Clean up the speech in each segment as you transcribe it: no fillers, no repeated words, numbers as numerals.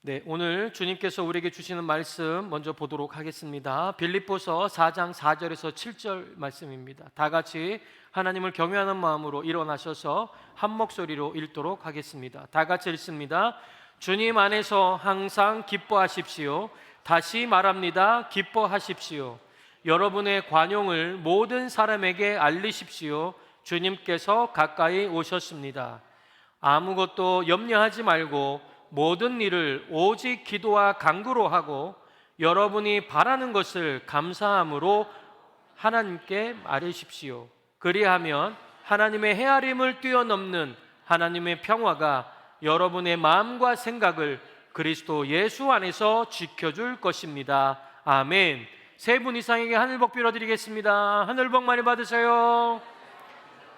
네, 오늘 주님께서 우리에게 주시는 말씀 먼저 보도록 하겠습니다. 빌립보서 4장 4절에서 7절 말씀입니다. 다 같이 하나님을 경외하는 마음으로 일어나셔서 한 목소리로 읽도록 하겠습니다. 다 같이 읽습니다. 주님 안에서 항상 기뻐하십시오. 다시 말합니다. 기뻐하십시오. 여러분의 관용을 모든 사람에게 알리십시오. 주님께서 가까이 오셨습니다. 아무것도 염려하지 말고 모든 일을 오직 기도와 간구로 하고 여러분이 바라는 것을 감사함으로 하나님께 말하십시오. 그리하면 하나님의 헤아림을 뛰어넘는 하나님의 평화가 여러분의 마음과 생각을 그리스도 예수 안에서 지켜줄 것입니다. 아멘. 세 분 이상에게 하늘복 빌어드리겠습니다. 하늘복 많이 받으세요.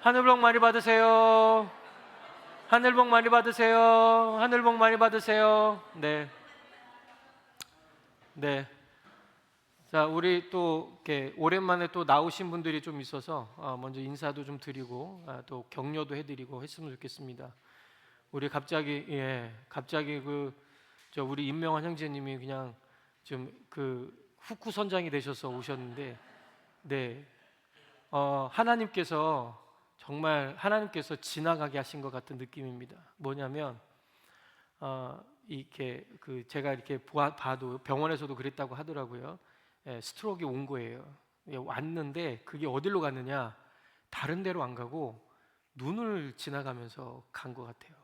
하늘복 많이 받으세요. 하늘복 많이 받으세요. 하늘복 많이 받으세요. 네. 네. 자, 우리 또 이렇게 오랜만에 또 나오신 분들이 좀 있어서 먼저 인사도 좀 드리고 또 격려도 해드리고 했으면 좋겠습니다. 우리 갑자기 우리 임명환 형제님이 그냥 좀 후쿠 선장이 되셔서 오셨는데, 네. 하나님께서 지나가게 하신 것 같은 느낌입니다. 뭐냐면 제가 이렇게 봐도 병원에서도 그랬다고 하더라고요. 스트로크가 온 거예요. 왔는데 그게 어디로 갔느냐? 다른 데로 안 가고 눈을 지나가면서 간 것 같아요.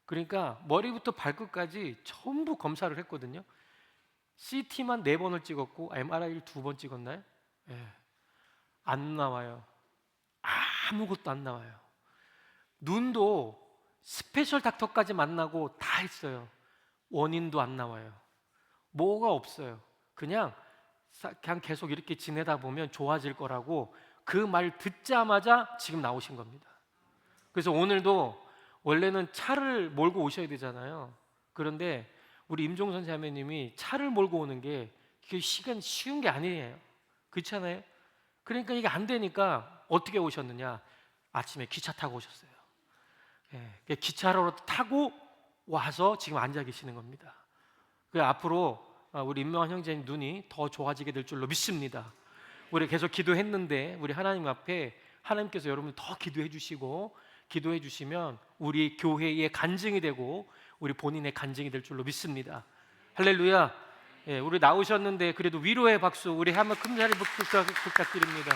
그러니까 머리부터 발끝까지 전부 검사를 했거든요. CT만 4번을 찍었고 MRI를 2번 찍었나요? 안 나와요. 아무것도 안 나와요. 눈도 스페셜 닥터까지 만나고 다 했어요. 원인도 안 나와요. 뭐가 없어요. 그냥 계속 이렇게 지내다 보면 좋아질 거라고 그 말 듣자마자 지금 나오신 겁니다. 그래서 오늘도 원래는 차를 몰고 오셔야 되잖아요. 그런데 우리 임종선 자매님이 차를 몰고 오는 게 쉬운 게 아니에요. 그렇잖아요. 그러니까 이게 안 되니까 어떻게 오셨느냐? 아침에 기차 타고 오셨어요. 기차로 타고 와서 지금 앉아 계시는 겁니다. 앞으로 우리 임명환 형제님 눈이 더 좋아지게 될 줄로 믿습니다. 우리 계속 기도했는데 우리 하나님 앞에 하나님께서 여러분 더 기도해 주시고 기도해 주시면 우리 교회의 간증이 되고 우리 본인의 간증이 될 줄로 믿습니다. 할렐루야. 우리 나오셨는데 그래도 위로의 박수 우리 한번 큰 자리 부탁드립니다.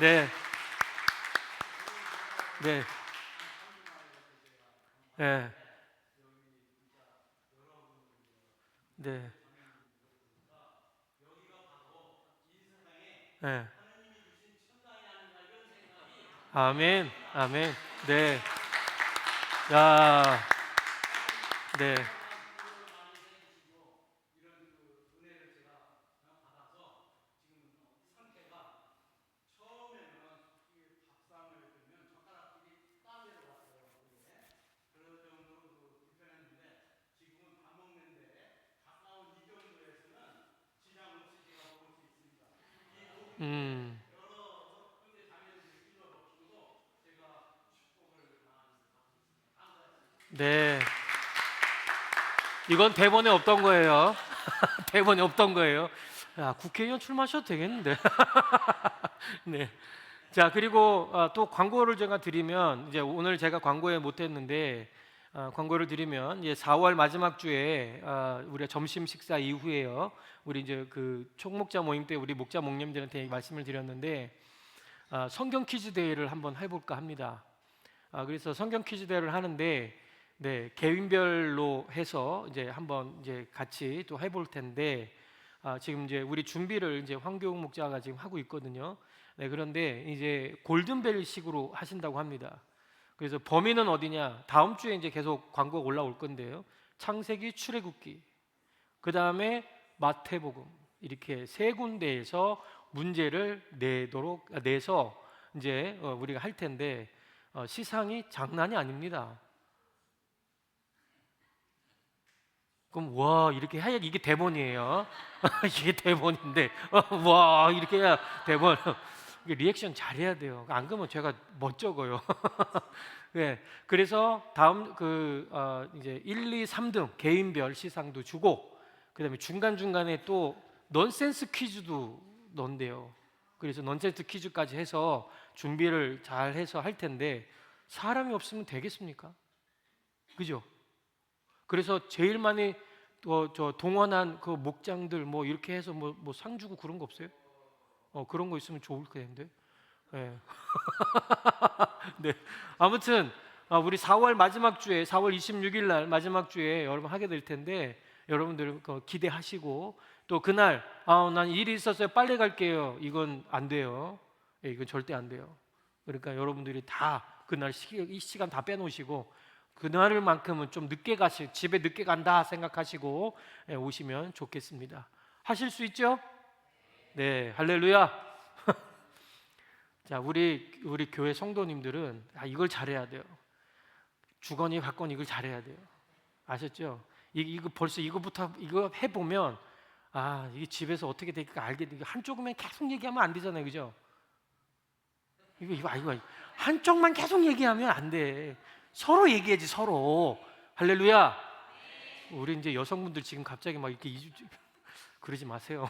네. 네. 네. 네. 네. 아멘. 아멘. 네. 야. 네. 음. 네. 이건 대본에 없던 거예요. 대본에 없던 거예요. 야, 국회의원 출마하셔도 되겠는데. 네. 자, 그리고 또 광고를 제가 드리면 이제 오늘 제가 광고에 못했는데 광고를 드리면 이제 4월 마지막 주에 우리가 점심 식사 이후에요. 우리 이제 총목자 모임 때 우리 목자 목님들한테 말씀을 드렸는데 성경 퀴즈 대회를 한번 해볼까 합니다. 그래서 성경 퀴즈 대회를 하는데 네, 개인별로 해서 이제 한번 이제 같이 또 해볼 텐데 지금 이제 우리 준비를 이제 황교웅 목자가 지금 하고 있거든요. 네, 그런데 이제 골든벨식으로 하신다고 합니다. 그래서 범위는 어디냐? 다음 주에 이제 계속 광고가 올라올 건데요. 창세기, 출애굽기, 그 다음에 마태복음 이렇게 세 군데에서 문제를 내서 이제 우리가 할 텐데 시상이 장난이 아닙니다. 그럼 와 이렇게 해야 이게 대본이에요. 이게 대본인데 와 이렇게 해야 대본. 리액션 잘해야 돼요. 안 그러면 제가 못 적어요. 네, 그래서 다음 이제 1, 2, 3등 개인별 시상도 주고, 그다음에 중간 중간에 또 넌센스 퀴즈도 넣는데요. 그래서 넌센스 퀴즈까지 해서 준비를 잘 해서 할 텐데 사람이 없으면 되겠습니까? 그죠? 그래서 제일 많이 저 동원한 그 목장들 뭐 이렇게 해서 뭐 상 주고 그런 거 없어요? 그런 거 있으면 좋을 텐데. 네. 네. 아무튼 우리 4월 마지막 주에 4월 26일 날 마지막 주에 여러분 하게 될 텐데 여러분들 기대하시고 또 그날 난 일이 있었어요 빨리 갈게요 이건 안 돼요. 예, 이건 절대 안 돼요. 그러니까 여러분들이 다 그날 이 시간 다 빼놓으시고 그날만큼은 좀 늦게 집에 늦게 간다 생각하시고 오시면 좋겠습니다. 하실 수 있죠? 네, 할렐루야. 자, 우리 교회 성도님들은 이걸 잘해야 돼요. 주거니 받거니 이걸 잘해야 돼요. 아셨죠? 이거 벌써 이거부터 이거 해보면 이게 집에서 어떻게 될까 알게 되고 한쪽만 계속 얘기하면 안 되잖아요, 그죠? 이거 한쪽만 계속 얘기하면 안 돼. 서로 얘기해야지 서로. 할렐루야. 우리 이제 여성분들 지금 갑자기 막 이렇게 그러지 마세요.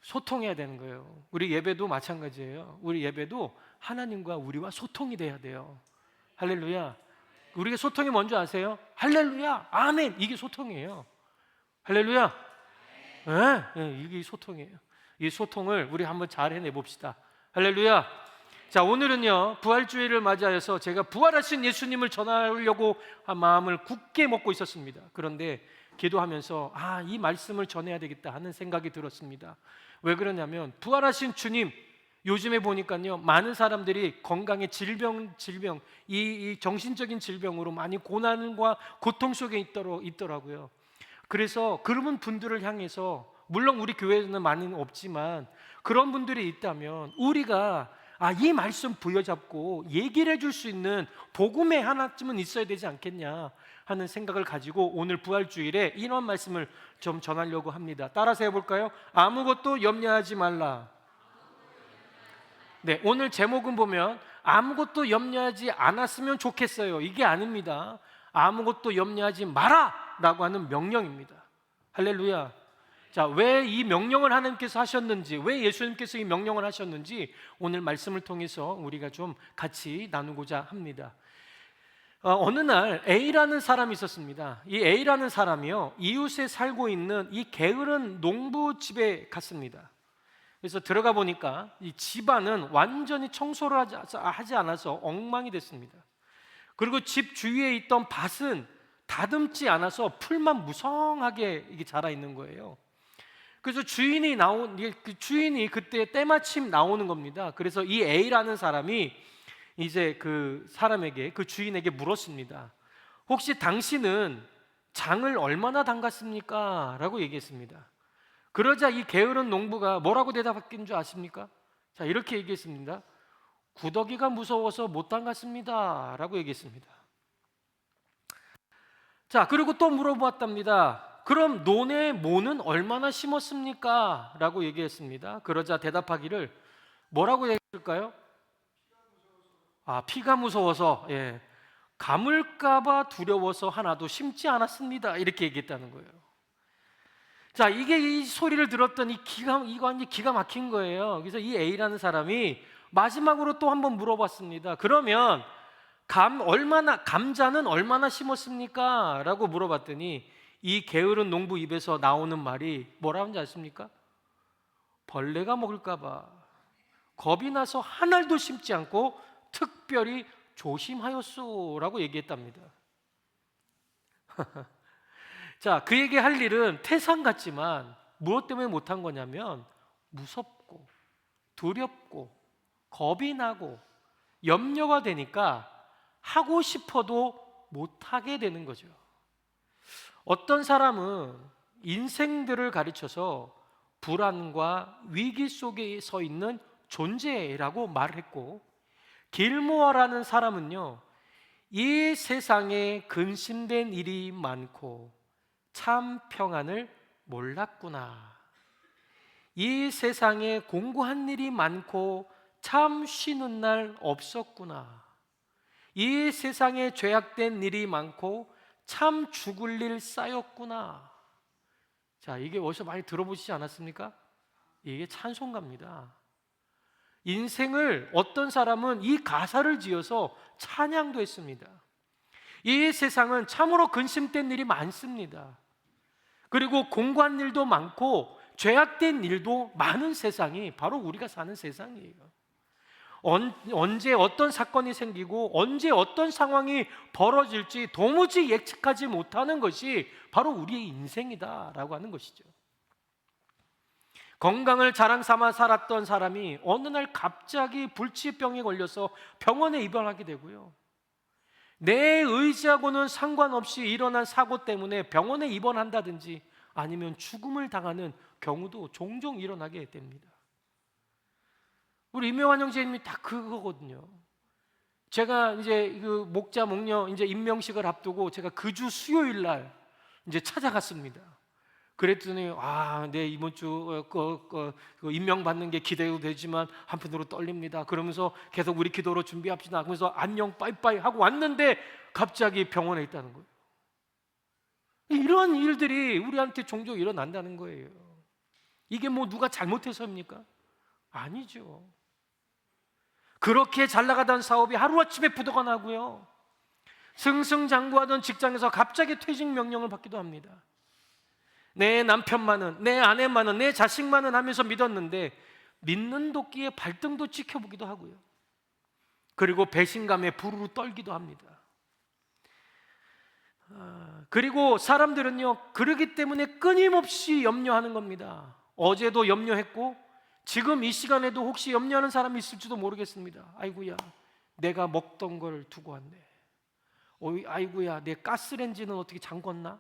소통해야 되는 거예요. 우리 예배도 마찬가지예요. 우리 예배도 하나님과 우리와 소통이 돼야 돼요. 할렐루야. 우리가 소통이 뭔지 아세요? 할렐루야, 아멘. 이게 소통이에요. 할렐루야. 네, 이게 소통이에요. 이 소통을 우리 한번 잘 해내 봅시다. 할렐루야. 자, 오늘은요 부활주의를 맞이하여서 제가 부활하신 예수님을 전하려고 한 마음을 굳게 먹고 있었습니다. 그런데 기도하면서 이 말씀을 전해야 되겠다 하는 생각이 들었습니다. 왜 그러냐면 부활하신 주님, 요즘에 보니까요 많은 사람들이 건강의 질병 이 정신적인 질병으로 많이 고난과 고통 속에 있더라고요. 그래서 그런 분들을 향해서 물론 우리 교회에는 많이는 없지만 그런 분들이 있다면 우리가 이 말씀 부여잡고 얘기를 해줄 수 있는 복음의 하나쯤은 있어야 되지 않겠냐 하는 생각을 가지고 오늘 부활주일에 이런 말씀을 좀 전하려고 합니다. 따라서 해볼까요? 아무것도 염려하지 말라. 네, 오늘 제목은 보면 아무것도 염려하지 않았으면 좋겠어요. 이게 아닙니다. 아무것도 염려하지 마라 라고 하는 명령입니다. 할렐루야. 자, 왜 이 명령을 하나님께서 하셨는지, 왜 예수님께서 이 명령을 하셨는지 오늘 말씀을 통해서 우리가 좀 같이 나누고자 합니다. 어느 날 A라는 사람이 있었습니다. 이 A라는 사람이요 이웃에 살고 있는 이 게으른 농부 집에 갔습니다. 그래서 들어가 보니까 이 집안은 완전히 청소를 하지 않아서 엉망이 됐습니다. 그리고 집 주위에 있던 밭은 다듬지 않아서 풀만 무성하게 이게 자라 있는 거예요. 그래서 주인이 그때 때마침 나오는 겁니다. 그래서 이 A라는 사람이 이제 그 사람에게, 그 주인에게 물었습니다. 혹시 당신은 장을 얼마나 담갔습니까? 라고 얘기했습니다. 그러자 이 게으른 농부가 뭐라고 대답했는 줄 아십니까? 자, 이렇게 얘기했습니다. 구더기가 무서워서 못 담갔습니다 라고 얘기했습니다. 자, 그리고 또 물어보았답니다. 그럼 논에 모는 얼마나 심었습니까? 라고 얘기했습니다. 그러자 대답하기를 뭐라고 얘기했을까요? 피가 무서워서, 가물까봐 두려워서 하나도 심지 않았습니다. 이렇게 얘기했다는 거예요. 자, 이 소리를 들었더니 이거 완전 기가 막힌 거예요. 그래서 이 A라는 사람이 마지막으로 또 한번 물어봤습니다. 그러면 감자는 얼마나 심었습니까? 라고 물어봤더니 이 게으른 농부 입에서 나오는 말이 뭐라는지 아십니까? 벌레가 먹을까봐 겁이 나서 한 알도 심지 않고 특별히 조심하였소 라고 얘기했답니다. 자, 그에게 할 일은 태산 같지만 무엇 때문에 못한 거냐면 무섭고 두렵고 겁이 나고 염려가 되니까 하고 싶어도 못하게 되는 거죠. 어떤 사람은 인생들을 가르쳐서 불안과 위기 속에 서 있는 존재라고 말했고, 길모어라는 사람은요 이 세상에 근심된 일이 많고 참 평안을 몰랐구나, 이 세상에 공고한 일이 많고 참 쉬는 날 없었구나, 이 세상에 죄악된 일이 많고 참 죽을 일 쌓였구나. 자, 이게 어디서 많이 들어보시지 않았습니까? 이게 찬송가입니다. 인생을 어떤 사람은 이 가사를 지어서 찬양도 했습니다. 이 세상은 참으로 근심된 일이 많습니다. 그리고 공고한 일도 많고 죄악된 일도 많은 세상이 바로 우리가 사는 세상이에요. 언제 어떤 사건이 생기고 언제 어떤 상황이 벌어질지 도무지 예측하지 못하는 것이 바로 우리의 인생이다라고 하는 것이죠. 건강을 자랑 삼아 살았던 사람이 어느 날 갑자기 불치병에 걸려서 병원에 입원하게 되고요. 내 의지하고는 상관없이 일어난 사고 때문에 병원에 입원한다든지 아니면 죽음을 당하는 경우도 종종 일어나게 됩니다. 우리 임명환 형제님이 딱 그거거든요. 제가 이제 그 목자 목녀 이제 임명식을 앞두고 제가 그 주 수요일 날 이제 찾아갔습니다. 그랬더니 네 이번 주 임명 받는 게 기대도 되지만 한편으로 떨립니다. 그러면서 계속 우리 기도로 준비합시다. 그러면서 안녕 빠이빠이 하고 왔는데 갑자기 병원에 있다는 거예요. 이러한 일들이 우리한테 종종 일어난다는 거예요. 이게 뭐 누가 잘못해서입니까? 아니죠. 그렇게 잘 나가던 사업이 하루아침에 부도가 나고요. 승승장구하던 직장에서 갑자기 퇴직 명령을 받기도 합니다. 내 남편만은, 내 아내만은, 내 자식만은 하면서 믿었는데 믿는 도끼에 발등도 찍혀보기도 하고요. 그리고 배신감에 부르르 떨기도 합니다. 그리고 사람들은요, 그러기 때문에 끊임없이 염려하는 겁니다. 어제도 염려했고 지금 이 시간에도 혹시 염려하는 사람이 있을지도 모르겠습니다. 아이고야, 내가 먹던 걸 두고 왔네. 아이고야, 내 가스레인지는 어떻게 잠궜나?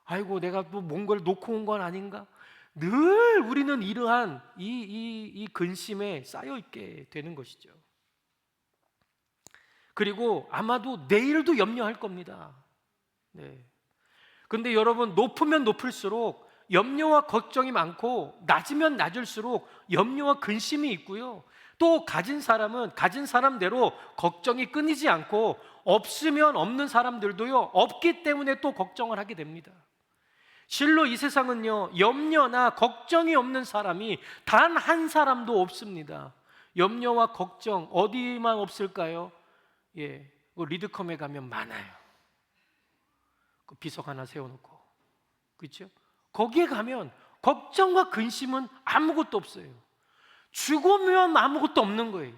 아이고, 내가 또 뭔가를 놓고 온 건 아닌가? 늘 우리는 이러한 이 근심에 쌓여 있게 되는 것이죠. 그리고 아마도 내일도 염려할 겁니다. 네. 근데 여러분, 높으면 높을수록 염려와 걱정이 많고 낮으면 낮을수록 염려와 근심이 있고요. 또 가진 사람은 가진 사람대로 걱정이 끊이지 않고 없으면 없는 사람들도요, 없기 때문에 또 걱정을 하게 됩니다. 실로 이 세상은요, 염려나 걱정이 없는 사람이 단 한 사람도 없습니다. 염려와 걱정 어디만 없을까요? 리드컴에 가면 많아요. 그 비석 하나 세워놓고, 그렇죠? 거기에 가면 걱정과 근심은 아무것도 없어요. 죽으면 아무것도 없는 거예요.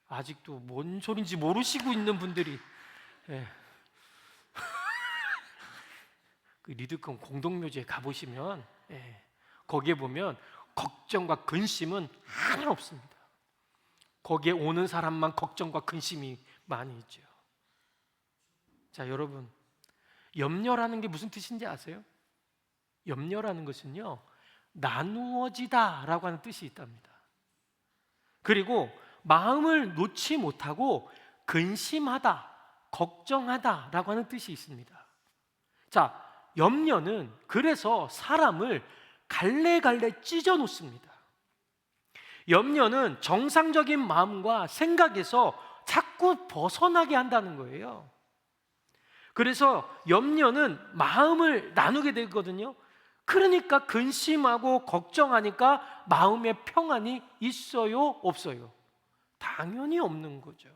아직도 뭔 소린지 모르시고 있는 분들이 그 리드컴 공동묘지에 가보시면 거기에 보면 걱정과 근심은 하나 없습니다. 거기에 오는 사람만 걱정과 근심이 많이 있죠. 자, 여러분, 염려라는 게 무슨 뜻인지 아세요? 염려라는 것은요, 나누어지다 라고 하는 뜻이 있답니다. 그리고 마음을 놓지 못하고 근심하다, 걱정하다 라고 하는 뜻이 있습니다. 자, 염려는 그래서 사람을 갈래갈래 찢어 놓습니다. 염려는 정상적인 마음과 생각에서 자꾸 벗어나게 한다는 거예요. 그래서 염려는 마음을 나누게 되거든요. 그러니까 근심하고 걱정하니까 마음의 평안이 있어요, 없어요? 당연히 없는 거죠.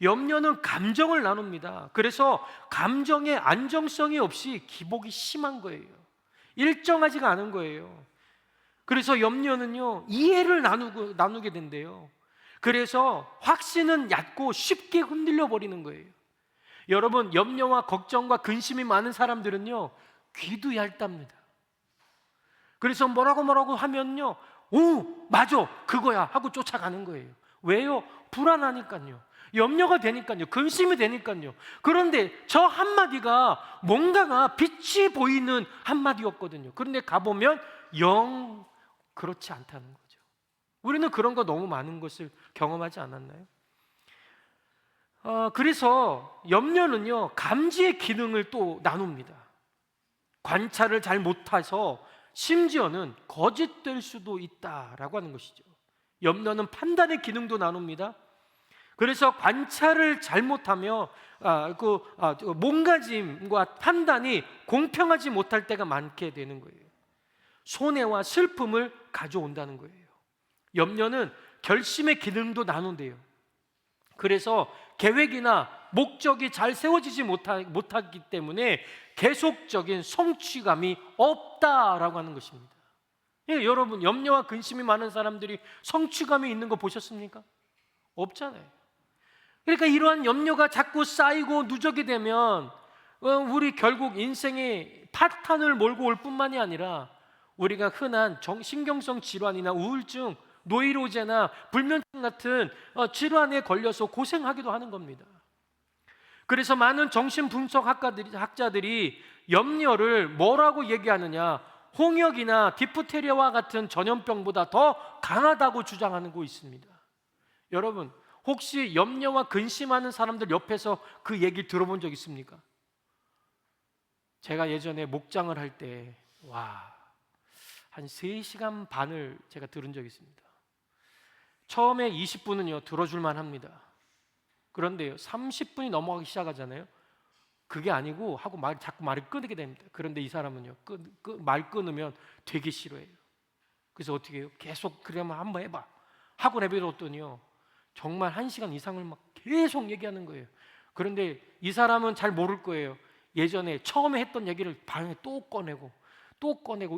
염려는 감정을 나눕니다. 그래서 감정의 안정성이 없이 기복이 심한 거예요. 일정하지가 않은 거예요. 그래서 염려는요, 이해를 나누게 된대요. 그래서 확신은 얕고 쉽게 흔들려 버리는 거예요. 여러분, 염려와 걱정과 근심이 많은 사람들은요, 귀도 얇답니다. 그래서 뭐라고 하면요, 오, 맞아, 그거야 하고 쫓아가는 거예요. 왜요? 불안하니까요. 염려가 되니까요. 근심이 되니까요. 그런데 저 한마디가 뭔가가 빛이 보이는 한마디였거든요. 그런데 가보면 영 그렇지 않다는 거죠. 우리는 그런 거 너무 많은 것을 경험하지 않았나요? 그래서 염려는요, 감지의 기능을 또 나눕니다. 관찰을 잘 못해서 심지어는 거짓될 수도 있다라고 하는 것이죠. 염려는 판단의 기능도 나눕니다. 그래서 관찰을 잘못하며 몸가짐과 판단이 공평하지 못할 때가 많게 되는 거예요. 손해와 슬픔을 가져온다는 거예요. 염려는 결심의 기능도 나눈대요. 그래서 계획이나 목적이 잘 세워지지 못하기 때문에 계속적인 성취감이 없다라고 하는 것입니다. 예, 여러분, 염려와 근심이 많은 사람들이 성취감이 있는 거 보셨습니까? 없잖아요. 그러니까 이러한 염려가 자꾸 쌓이고 누적이 되면 우리 결국 인생의 파탄을 몰고 올 뿐만이 아니라 우리가 흔한 신경성 질환이나 우울증, 노이로제나 불면증 같은 질환에 걸려서 고생하기도 하는 겁니다. 그래서 많은 정신분석 학자들이 염려를 뭐라고 얘기하느냐, 홍역이나 디프테리아와 같은 전염병보다 더 강하다고 주장하는 곳이 있습니다. 여러분, 혹시 염려와 근심하는 사람들 옆에서 그 얘기 들어본 적 있습니까? 제가 예전에 목장을 할 때 한 3시간 반을 제가 들은 적이 있습니다. 처음에 20분은요 들어줄만 합니다. 그런데요 30분이 넘어가기 시작하잖아요. 그게 아니고 하고 자꾸 말을 끊게 됩니다. 그런데 이 사람은요 말 끊으면 되게 싫어해요. 그래서 어떻게 해요? 계속 그러면 한번 해봐 하고 내버렸더니요 정말 1시간 이상을 막 계속 얘기하는 거예요. 그런데 이 사람은 잘 모를 거예요. 예전에 처음에 했던 얘기를 방에 또 꺼내고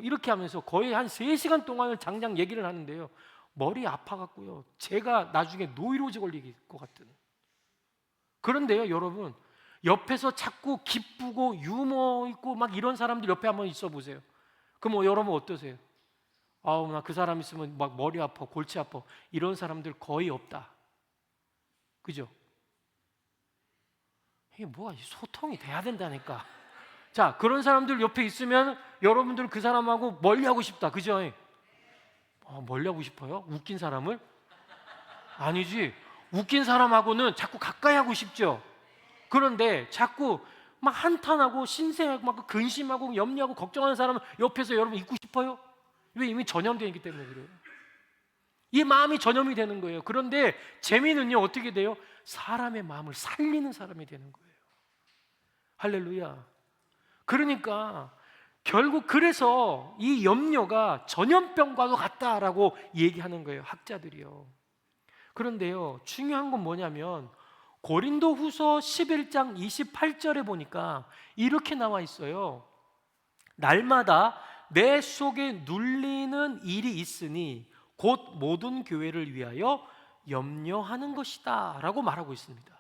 이렇게 하면서 거의 한 3시간 동안을 장장 얘기를 하는데요 머리 아파갖고요 제가 나중에 노이로제 걸릴 것 같은. 그런데요 여러분, 옆에서 자꾸 기쁘고 유머 있고 막 이런 사람들 옆에 한번 있어 보세요. 그럼 여러분 어떠세요? 아우 나 그 사람 있으면 막 머리 아파 골치 아파 이런 사람들 거의 없다. 그죠? 이게 뭐가 소통이 돼야 된다니까. 자, 그런 사람들 옆에 있으면 여러분들 그 사람하고 멀리하고 싶다. 그죠? 멀리하고 싶어요? 웃긴 사람을? 아니지. 웃긴 사람하고는 자꾸 가까이 하고 싶죠. 그런데 자꾸 막 한탄하고 신생하고 막 근심하고 염려하고 걱정하는 사람은 옆에서 여러분 있고 싶어요? 왜? 이미 전염되어 있기 때문에 그래요. 이 마음이 전염이 되는 거예요. 그런데 재미는요 어떻게 돼요? 사람의 마음을 살리는 사람이 되는 거예요. 할렐루야. 그러니까 결국 그래서 이 염려가 전염병과도 같다라고 얘기하는 거예요, 학자들이요. 그런데요 중요한 건 뭐냐면 고린도후서 11장 28절에 보니까 이렇게 나와 있어요. 날마다 내 속에 눌리는 일이 있으니 곧 모든 교회를 위하여 염려하는 것이다 라고 말하고 있습니다.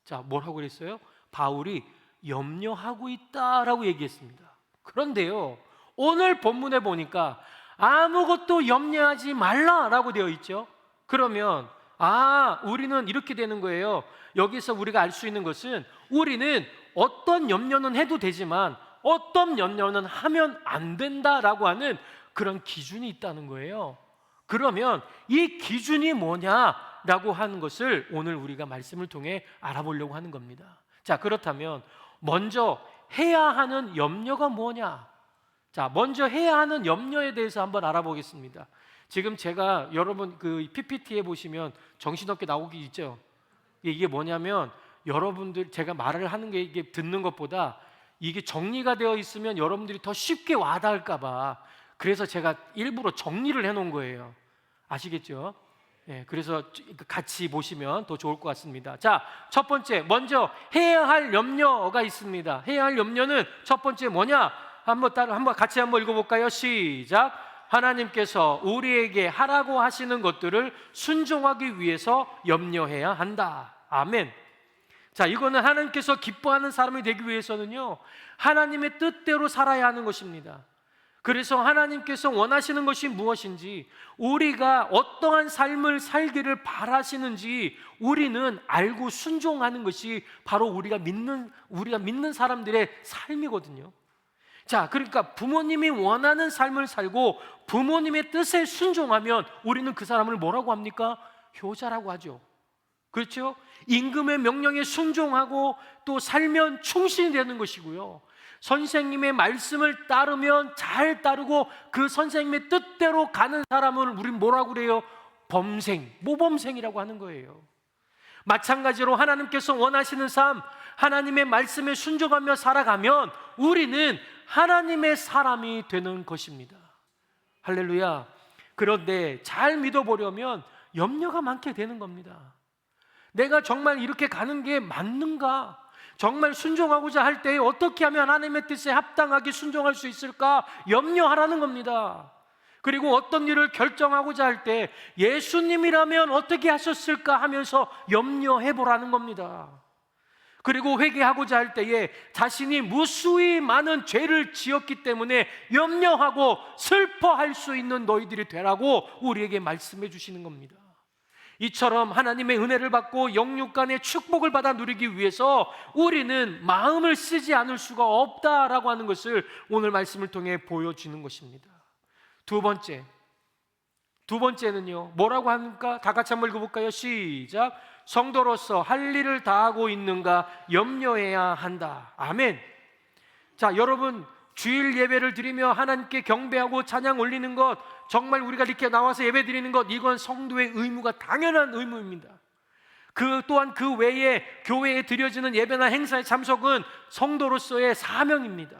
자, 뭘 하고 그랬어요? 바울이 염려하고 있다라고 얘기했습니다. 그런데요 오늘 본문에 보니까 아무것도 염려하지 말라라고 되어 있죠. 그러면 우리는 이렇게 되는 거예요. 여기서 우리가 알 수 있는 것은 우리는 어떤 염려는 해도 되지만 어떤 염려는 하면 안 된다라고 하는 그런 기준이 있다는 거예요. 그러면 이 기준이 뭐냐라고 하는 것을 오늘 우리가 말씀을 통해 알아보려고 하는 겁니다. 자, 그렇다면 먼저 해야 하는 염려가 뭐냐? 자, 먼저 해야 하는 염려에 대해서 한번 알아보겠습니다. 지금 제가 여러분 그 PPT에 보시면 정신없게 나오기 있죠. 이게 뭐냐면 여러분들 제가 말을 하는 게 이게 듣는 것보다 이게 정리가 되어 있으면 여러분들이 더 쉽게 와닿을까 봐 그래서 제가 일부러 정리를 해놓은 거예요. 아시겠죠? 예, 그래서 같이 보시면 더 좋을 것 같습니다. 자, 첫 번째, 먼저 해야 할 염려가 있습니다. 해야 할 염려는 첫 번째 뭐냐? 한번 같이 읽어볼까요? 시작. 하나님께서 우리에게 하라고 하시는 것들을 순종하기 위해서 염려해야 한다. 아멘. 자, 이거는 하나님께서 기뻐하는 사람이 되기 위해서는요 하나님의 뜻대로 살아야 하는 것입니다. 그래서 하나님께서 원하시는 것이 무엇인지, 우리가 어떠한 삶을 살기를 바라시는지 우리는 알고 순종하는 것이 바로 우리가 믿는 사람들의 삶이거든요. 자, 그러니까 부모님이 원하는 삶을 살고 부모님의 뜻에 순종하면 우리는 그 사람을 뭐라고 합니까? 효자라고 하죠. 그렇죠? 임금의 명령에 순종하고 또 살면 충신이 되는 것이고요, 선생님의 말씀을 따르면 잘 따르고 그 선생님의 뜻대로 가는 사람을 우린 뭐라고 그래요? 범생, 모범생이라고 하는 거예요. 마찬가지로 하나님께서 원하시는 삶, 하나님의 말씀에 순종하며 살아가면 우리는 하나님의 사람이 되는 것입니다. 할렐루야. 그런데 잘 믿어보려면 염려가 많게 되는 겁니다. 내가 정말 이렇게 가는 게 맞는가? 정말 순종하고자 할 때 어떻게 하면 하나님의 뜻에 합당하게 순종할 수 있을까? 염려하라는 겁니다. 그리고 어떤 일을 결정하고자 할 때 예수님이라면 어떻게 하셨을까 하면서 염려해 보라는 겁니다. 그리고 회개하고자 할 때에 자신이 무수히 많은 죄를 지었기 때문에 염려하고 슬퍼할 수 있는 너희들이 되라고 우리에게 말씀해 주시는 겁니다. 이처럼 하나님의 은혜를 받고 영육간의 축복을 받아 누리기 위해서 우리는 마음을 쓰지 않을 수가 없다라고 하는 것을 오늘 말씀을 통해 보여주는 것입니다. 두 번째는요, 뭐라고 합니까? 다 같이 한번 읽어볼까요? 시작. 성도로서 할 일을 다하고 있는가 염려해야 한다. 아멘. 자, 여러분, 주일 예배를 드리며 하나님께 경배하고 찬양 올리는 것, 정말 우리가 이렇게 나와서 예배 드리는 것, 이건 성도의 의무가 당연한 의무입니다. 그 또한 그 외에 교회에 드려지는 예배나 행사의 참석은 성도로서의 사명입니다.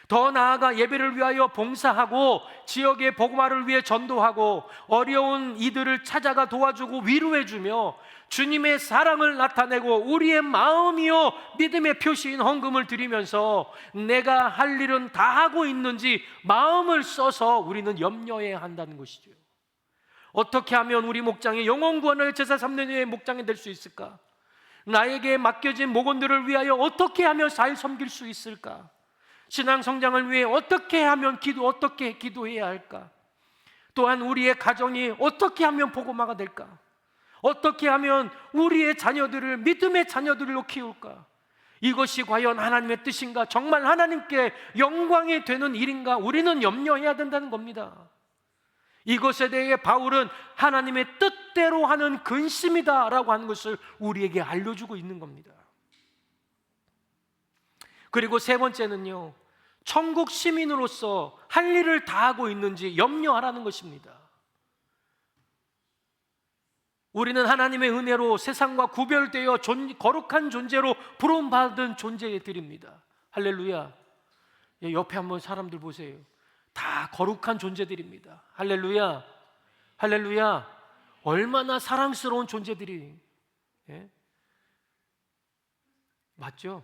더 나아가 예배를 위하여 봉사하고 지역의 복음화를 위해 전도하고 어려운 이들을 찾아가 도와주고 위로해주며 주님의 사랑을 나타내고 우리의 마음이요 믿음의 표시인 헌금을 드리면서 내가 할 일은 다 하고 있는지 마음을 써서 우리는 염려해야 한다는 것이죠. 어떻게 하면 우리 목장이 영혼 구원을 제사 3년의 목장이 될 수 있을까? 나에게 맡겨진 목원들을 위하여 어떻게 하면 잘 섬길 수 있을까? 신앙 성장을 위해 어떻게 하면 어떻게 기도해야 할까? 또한 우리의 가정이 어떻게 하면 복음화가 될까? 어떻게 하면 우리의 자녀들을 믿음의 자녀들로 키울까? 이것이 과연 하나님의 뜻인가? 정말 하나님께 영광이 되는 일인가? 우리는 염려해야 된다는 겁니다. 이것에 대해 바울은 하나님의 뜻대로 하는 근심이다라고 하는 것을 우리에게 알려주고 있는 겁니다. 그리고 세 번째는요, 천국 시민으로서 할 일을 다하고 있는지 염려하라는 것입니다. 우리는 하나님의 은혜로 세상과 구별되어 거룩한 존재로 부름받은 존재들입니다. 할렐루야. 옆에 한번 사람들 보세요. 다 거룩한 존재들입니다. 할렐루야. 할렐루야. 얼마나 사랑스러운 존재들이, 예? 맞죠?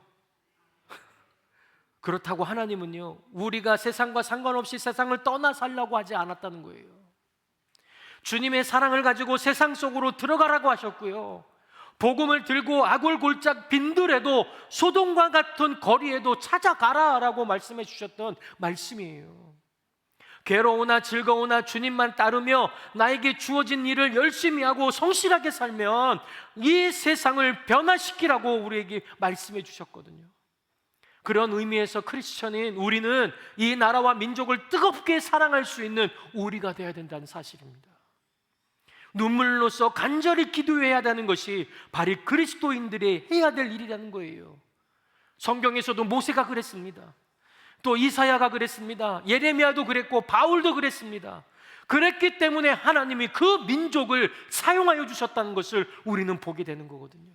그렇다고 하나님은요, 우리가 세상과 상관없이 세상을 떠나 살라고 하지 않았다는 거예요. 주님의 사랑을 가지고 세상 속으로 들어가라고 하셨고요, 복음을 들고 아골골짝 빈들에도 소돔과 같은 거리에도 찾아가라라고 말씀해 주셨던 말씀이에요. 괴로우나 즐거우나 주님만 따르며 나에게 주어진 일을 열심히 하고 성실하게 살면 이 세상을 변화시키라고 우리에게 말씀해 주셨거든요. 그런 의미에서 크리스천인 우리는 이 나라와 민족을 뜨겁게 사랑할 수 있는 우리가 되어야 된다는 사실입니다. 눈물로써 간절히 기도해야 하는 것이 바로 그리스도인들이 해야 될 일이라는 거예요. 성경에서도 모세가 그랬습니다. 또 이사야가 그랬습니다. 예레미야도 그랬고 바울도 그랬습니다. 그랬기 때문에 하나님이 그 민족을 사용하여 주셨다는 것을 우리는 보게 되는 거거든요.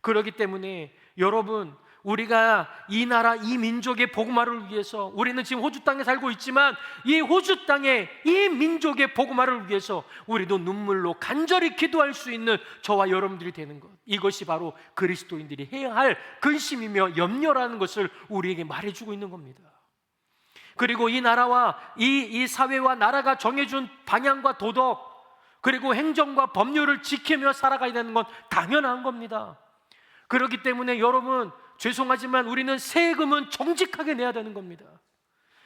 그렇기 때문에 여러분, 우리가 이 나라, 이 민족의 복음화를 위해서, 우리는 지금 호주 땅에 살고 있지만 이 호주 땅에 이 민족의 복음화를 위해서 우리도 눈물로 간절히 기도할 수 있는 저와 여러분들이 되는 것, 이것이 바로 그리스도인들이 해야 할 근심이며 염려라는 것을 우리에게 말해주고 있는 겁니다. 그리고 이 나라와 이 사회와 나라가 정해준 방향과 도덕, 그리고 행정과 법률을 지키며 살아가야 되는 건 당연한 겁니다. 그렇기 때문에 여러분, 죄송하지만 우리는 세금은 정직하게 내야 되는 겁니다.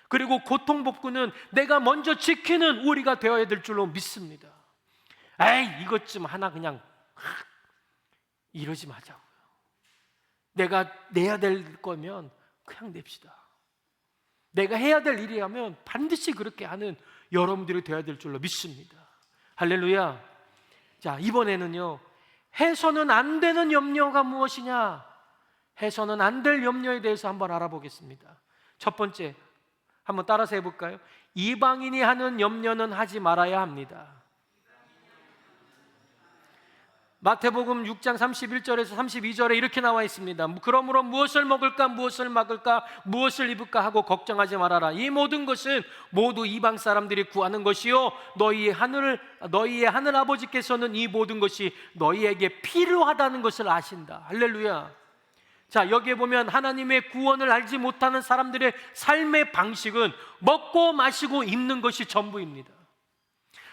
그리고 고통복구는 내가 먼저 지키는 우리가 되어야 될 줄로 믿습니다. 에이, 이것 좀 하나 그냥 이러지 마자고요. 내가 내야 될 거면 그냥 냅시다. 내가 해야 될 일이라면 반드시 그렇게 하는 여러분들이 되어야 될 줄로 믿습니다. 할렐루야. 자, 이번에는요, 해서는 안 되는 염려가 무엇이냐? 해서는 안 될 염려에 대해서 한번 알아보겠습니다. 첫 번째, 한번 따라서 해볼까요? 이방인이 하는 염려는 하지 말아야 합니다. 마태복음 6장 31절에서 32절에 이렇게 나와 있습니다. 그러므로 무엇을 먹을까 무엇을 마실까 무엇을 입을까 하고 걱정하지 말아라. 이 모든 것은 모두 이방 사람들이 구하는 것이요 너희의 하늘 아버지께서는 이 모든 것이 너희에게 필요하다는 것을 아신다. 할렐루야. 자, 여기에 보면 하나님의 구원을 알지 못하는 사람들의 삶의 방식은 먹고 마시고 입는 것이 전부입니다.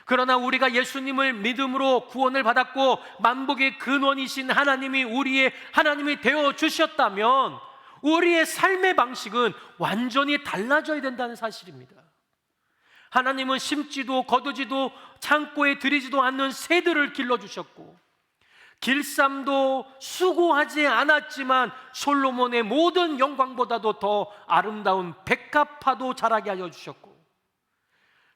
그러나 우리가 예수님을 믿음으로 구원을 받았고 만복의 근원이신 하나님이 우리의 하나님이 되어 주셨다면 우리의 삶의 방식은 완전히 달라져야 된다는 사실입니다. 하나님은 심지도 거두지도 창고에 들이지도 않는 새들을 길러주셨고 길쌈도 수고하지 않았지만 솔로몬의 모든 영광보다도 더 아름다운 백합화도 자라게 하여 주셨고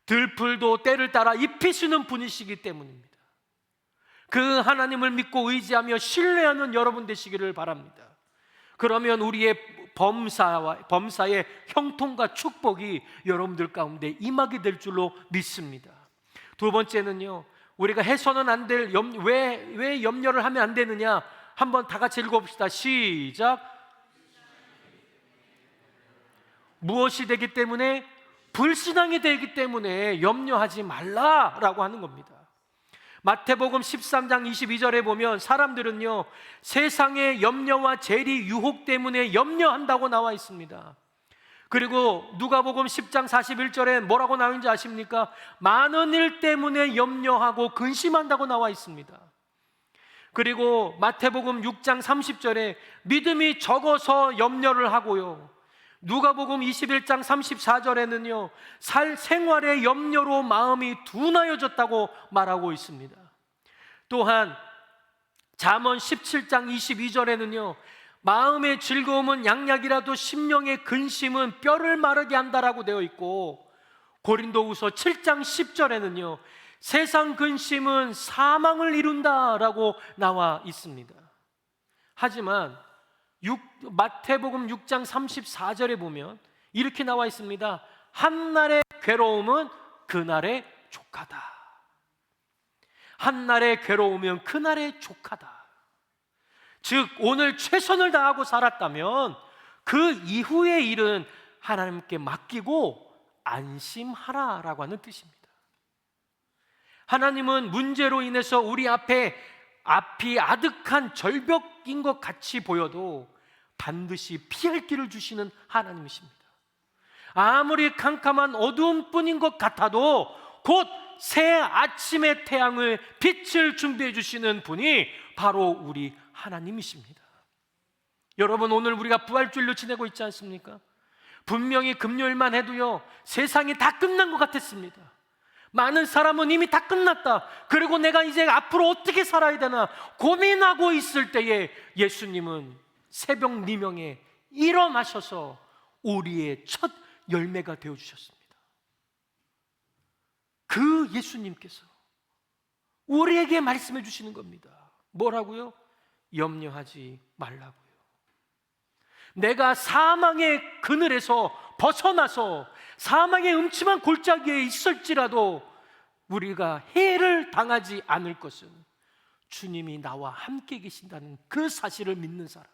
들풀도 때를 따라 입히시는 분이시기 때문입니다. 그 하나님을 믿고 의지하며 신뢰하는 여러분 되시기를 바랍니다. 그러면 우리의 범사의 형통과 축복이 여러분들 가운데 임하게 될 줄로 믿습니다. 두 번째는요, 우리가 해서는 안 될 왜 염려를 하면 안 되느냐? 한번 다 같이 읽어봅시다. 시작. 무엇이 되기 때문에? 불신앙이 되기 때문에 염려하지 말라라고 하는 겁니다. 마태복음 13장 22절에 보면 사람들은요 세상의 염려와 재리 유혹 때문에 염려한다고 나와 있습니다. 그리고 누가복음 10장 41절에 뭐라고 나오는지 아십니까? 많은 일 때문에 염려하고 근심한다고 나와 있습니다. 그리고 마태복음 6장 30절에 믿음이 적어서 염려를 하고요, 누가복음 21장 34절에는요 생활의 염려로 마음이 둔하여졌다고 말하고 있습니다. 또한 잠언 17장 22절에는요 마음의 즐거움은 양약이라도 심령의 근심은 뼈를 마르게 한다라고 되어 있고, 고린도후서 7장 10절에는요 세상 근심은 사망을 이룬다라고 나와 있습니다. 하지만 마태복음 6장 34절에 보면 이렇게 나와 있습니다. 한날의 괴로움은 그날의 족하다. 한날의 괴로움은 그날의 족하다. 즉 오늘 최선을 다하고 살았다면 그 이후의 일은 하나님께 맡기고 안심하라라고 하는 뜻입니다. 하나님은 문제로 인해서 우리 앞이 아득한 절벽인 것 같이 보여도 반드시 피할 길을 주시는 하나님이십니다. 아무리 캄캄한 어두움뿐인 것 같아도 곧 새 아침의 태양을 빛을 준비해 주시는 분이 바로 우리 하나님이십니다. 여러분, 오늘 우리가 부활주일로 지내고 있지 않습니까? 분명히 금요일만 해도요 세상이 다 끝난 것 같았습니다. 많은 사람은 이미 다 끝났다, 그리고 내가 이제 앞으로 어떻게 살아야 되나 고민하고 있을 때에 예수님은 새벽 니명에 일어나셔서 우리의 첫 열매가 되어주셨습니다. 그 예수님께서 우리에게 말씀해 주시는 겁니다. 뭐라고요? 염려하지 말라고요. 내가 사망의 그늘에서 벗어나서 사망의 음침한 골짜기에 있을지라도 우리가 해를 당하지 않을 것은 주님이 나와 함께 계신다는 그 사실을 믿는 사람,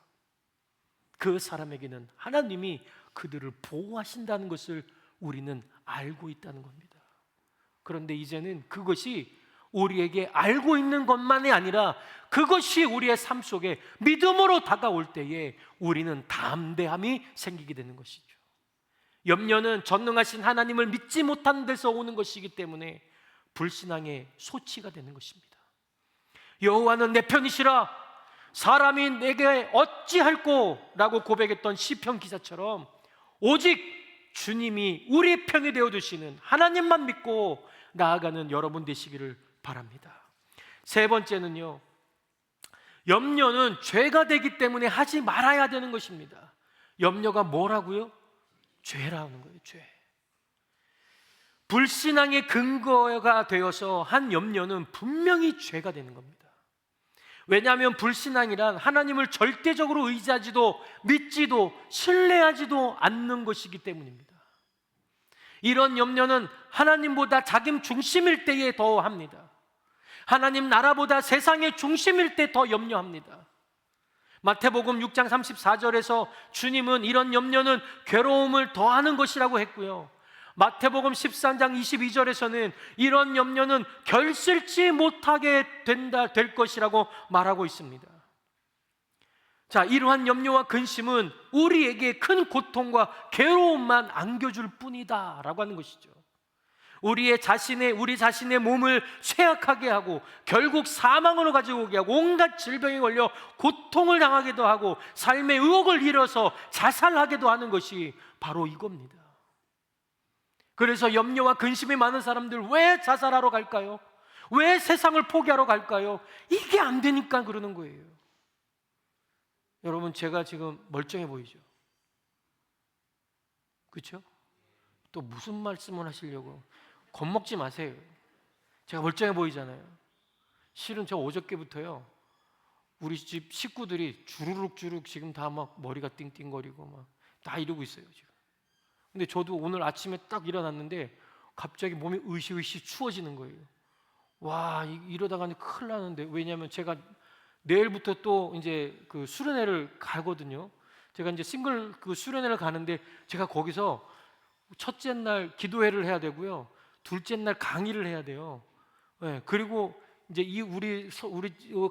그 사람에게는 하나님이 그들을 보호하신다는 것을 우리는 알고 있다는 겁니다. 그런데 이제는 그것이 우리에게 알고 있는 것만이 아니라 그것이 우리의 삶 속에 믿음으로 다가올 때에 우리는 담대함이 생기게 되는 것이죠. 염려는 전능하신 하나님을 믿지 못하는 데서 오는 것이기 때문에 불신앙의 소치가 되는 것입니다. 여호와는 내 편이시라 사람이 내게 어찌할꼬 라고 고백했던 시편 기자처럼 오직 주님이 우리 편이 되어주시는 하나님만 믿고 나아가는 여러분 되시기를 바랍니다. 세 번째는요, 염려는 죄가 되기 때문에 하지 말아야 되는 것입니다. 염려가 뭐라고요? 죄라는 거예요. 죄. 불신앙의 근거가 되어서 한 염려는 분명히 죄가 되는 겁니다. 왜냐하면 불신앙이란 하나님을 절대적으로 의지하지도 믿지도 신뢰하지도 않는 것이기 때문입니다. 이런 염려는 하나님보다 자기 중심일 때에 더 합니다. 하나님 나라보다 세상의 중심일 때 더 염려합니다. 마태복음 6장 34절에서 주님은 이런 염려는 괴로움을 더하는 것이라고 했고요, 마태복음 13장 22절에서는 이런 염려는 결실치 못하게 될 것이라고 말하고 있습니다. 자, 이러한 염려와 근심은 우리에게 큰 고통과 괴로움만 안겨줄 뿐이다 라고 하는 것이죠. 우리 자신의 몸을 쇠약하게 하고 결국 사망으로 가지고 오게 하고 온갖 질병에 걸려 고통을 당하기도 하고 삶의 의욕을 잃어서 자살하기도 하는 것이 바로 이겁니다. 그래서 염려와 근심이 많은 사람들 왜 자살하러 갈까요? 왜 세상을 포기하러 갈까요? 이게 안 되니까 그러는 거예요. 여러분, 제가 지금 멀쩡해 보이죠? 그렇죠? 또 무슨 말씀을 하시려고 겁먹지 마세요. 제가 멀쩡해 보이잖아요. 실은 저 어저께부터요, 우리 집 식구들이 주르륵 지금 다 막 머리가 띵띵거리고 막 다 이러고 있어요 지금. 근데 저도 오늘 아침에 딱 일어났는데 갑자기 몸이 으시으시 추워지는 거예요. 와, 이러다가 큰일 나는데. 왜냐하면 제가 내일부터 또 이제 그 수련회를 가거든요. 제가 이제 싱글 그 수련회를 가는데 제가 거기서 첫째 날 기도회를 해야 되고요, 둘째 날 강의를 해야 돼요. 네, 그리고 이제 우리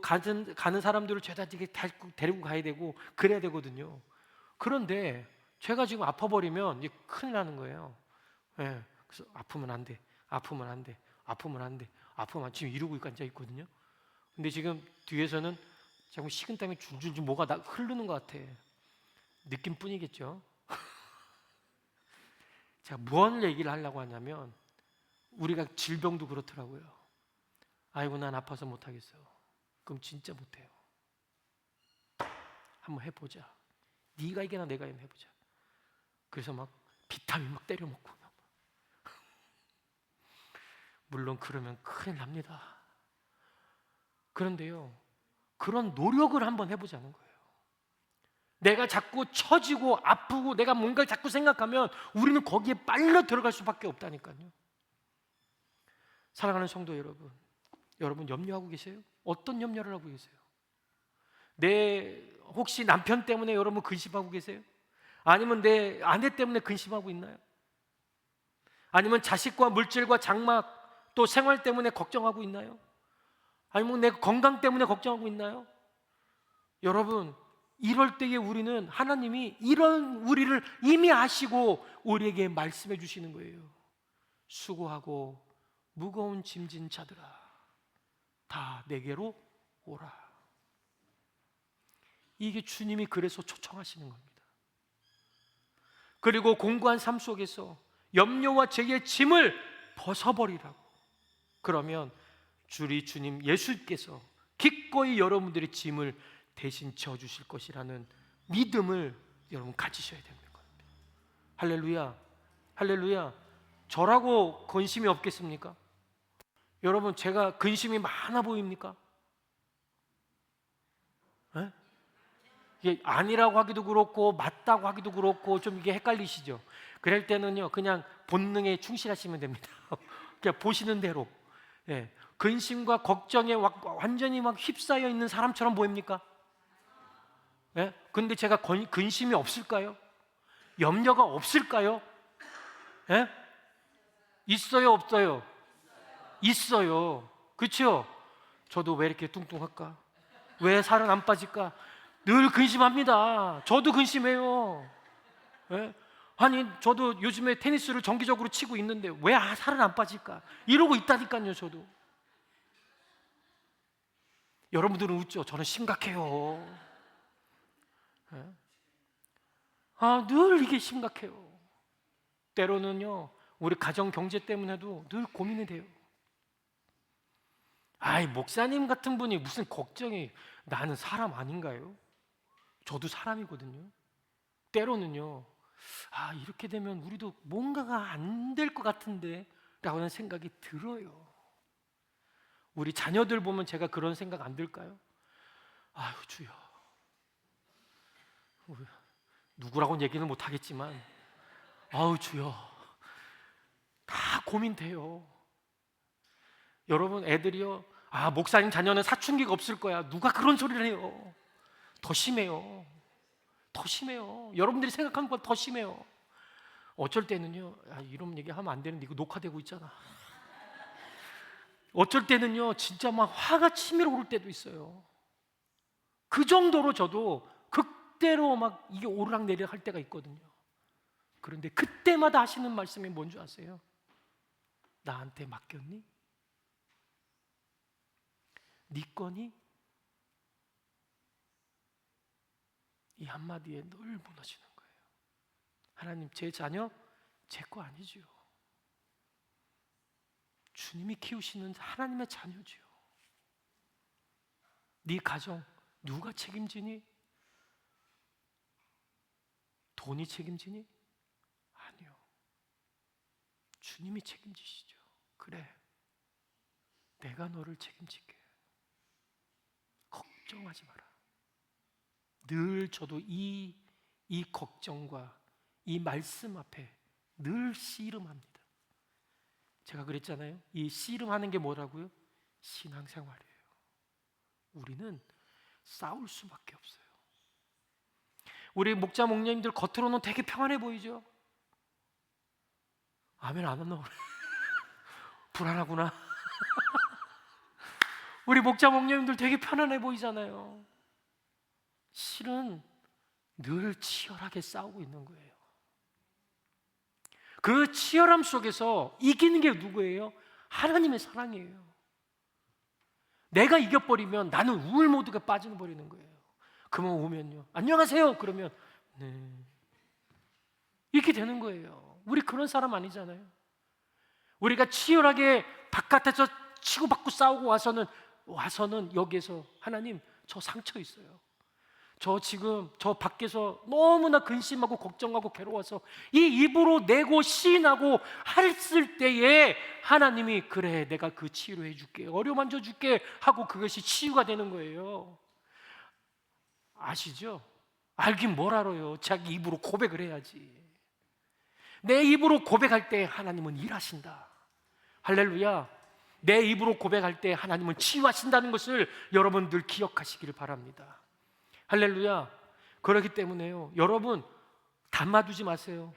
가는 사람들을 죄다 데리고 가야 되고 그래야 되거든요. 그런데 제가 지금 아파버리면 이제 큰일 나는 거예요. 네, 그래서 아프면 안 돼, 아프면 안 돼, 아프면 안 돼, 아프면 안 돼. 지금 이러고 앉아 있거든요. 근데 지금 뒤에서는 자꾸 식은땀이 줄줄줄 뭐가 흐르는 것 같아. 느낌뿐이겠죠. 제가 무언 얘기를 하려고 하냐면, 우리가 질병도 그렇더라고요. 아이고 난 아파서 못하겠어. 그럼 진짜 못해요. 한번 해보자. 네가 이기나 내가 이기나 해보자. 그래서 막 비타민 막 때려 먹고. 물론 그러면 큰일 납니다. 그런데요, 그런 노력을 한번 해보자는 거예요. 내가 자꾸 처지고 아프고 내가 뭔가를 자꾸 생각하면 우리는 거기에 빨려 들어갈 수밖에 없다니까요. 사랑하는 성도 여러분, 여러분 염려하고 계세요? 어떤 염려를 하고 계세요? 혹시 남편 때문에 여러분 근심하고 계세요? 아니면 내 아내 때문에 근심하고 있나요? 아니면 자식과 물질과 장막 또 생활 때문에 걱정하고 있나요? 아니면 내 건강 때문에 걱정하고 있나요? 여러분, 이럴 때에 우리는 하나님이 이런 우리를 이미 아시고 우리에게 말씀해 주시는 거예요. 수고하고 무거운 짐진 자들아, 다 내게로 오라. 이게 주님이 그래서 초청하시는 겁니다. 그리고 공고한 삶 속에서 염려와 죄의 짐을 벗어버리라고. 그러면 주님 예수께서 기꺼이 여러분들의 짐을 대신 져주실 것이라는 믿음을 여러분 가지셔야 되는 겁니다. 할렐루야, 할렐루야. 저라고 근심이 없겠습니까? 여러분, 제가 근심이 많아 보입니까? 에? 이게 아니라고 하기도 그렇고 맞다고 하기도 그렇고 좀 이게 헷갈리시죠? 그럴 때는요, 그냥 본능에 충실하시면 됩니다. 그냥 보시는 대로. 예. 근심과 걱정에 완전히 막 휩싸여 있는 사람처럼 보입니까? 예? 근데 제가 근심이 없을까요? 염려가 없을까요? 예? 있어요, 없어요? 있어요. 그렇죠? 저도 왜 이렇게 뚱뚱할까? 왜 살은 안 빠질까? 늘 근심합니다. 저도 근심해요. 예? 아니, 저도 요즘에 테니스를 정기적으로 치고 있는데 왜 살은 안 빠질까? 이러고 있다니까요, 저도. 여러분들은 웃죠? 저는 심각해요. 예? 늘 이게 심각해요. 때로는요, 우리 가정 경제 때문에도 늘 고민이 돼요. 목사님 같은 분이 무슨 걱정이, 나는 사람 아닌가요? 저도 사람이거든요. 때로는요, 이렇게 되면 우리도 뭔가가 안 될 것 같은데 라고 하는 생각이 들어요. 우리 자녀들 보면 제가 그런 생각 안 들까요? 주여, 누구라고는 얘기는 못 하겠지만 주여, 다 고민돼요. 여러분, 애들이요, 아, 목사님 자녀는 사춘기가 없을 거야. 누가 그런 소리를 해요? 더 심해요. 더 심해요. 여러분들이 생각하는 것보다 더 심해요. 어쩔 때는요, 이런 얘기 하면 안 되는데 이거 녹화되고 있잖아. 어쩔 때는요, 진짜 막 화가 치밀어 오를 때도 있어요. 그 정도로 저도 극대로 막 이게 오르락내리락 할 때가 있거든요. 그런데 그때마다 하시는 말씀이 뭔지 아세요? 나한테 맡겼니? 네 거니? 이 한마디에 늘 무너지는 거예요. 하나님, 제 자녀 제 거 아니지요. 주님이 키우시는 하나님의 자녀지요. 네 가정 누가 책임지니? 돈이 책임지니? 아니요. 주님이 책임지시죠. 그래, 내가 너를 책임질게. 걱정하지 마라. 늘 저도 이 걱정과 이 말씀 앞에 늘 씨름합니다. 제가 그랬잖아요. 이 씨름하는 게 뭐라고요? 신앙생활이에요. 우리는 싸울 수밖에 없어요. 우리 목자 목녀님들 겉으로는 되게 평안해 보이죠? 아멘 안 한다 그래. 불안하구나. 우리 목자 목녀님들 되게 편안해 보이잖아요. 실은 늘 치열하게 싸우고 있는 거예요. 그 치열함 속에서 이기는 게 누구예요? 하나님의 사랑이에요. 내가 이겨버리면 나는 우울 모드가 빠져버리는 거예요. 그만 오면요, 안녕하세요 그러면 네, 이렇게 되는 거예요. 우리 그런 사람 아니잖아요. 우리가 치열하게 바깥에서 치고받고 싸우고 와서는 여기에서 하나님, 저 상처 있어요. 저 지금 저 밖에서 너무나 근심하고 걱정하고 괴로워서 이 입으로 내고 시인하고 했을 때에 하나님이 그래, 내가 그 치유해 줄게, 어루만져 줄게 하고 그것이 치유가 되는 거예요. 아시죠? 알긴 뭘 알아요. 자기 입으로 고백을 해야지. 내 입으로 고백할 때 하나님은 일하신다. 할렐루야. 내 입으로 고백할 때 하나님은 치유하신다는 것을 여러분들 기억하시기를 바랍니다. 할렐루야. 그렇기 때문에요, 여러분 담아두지 마세요.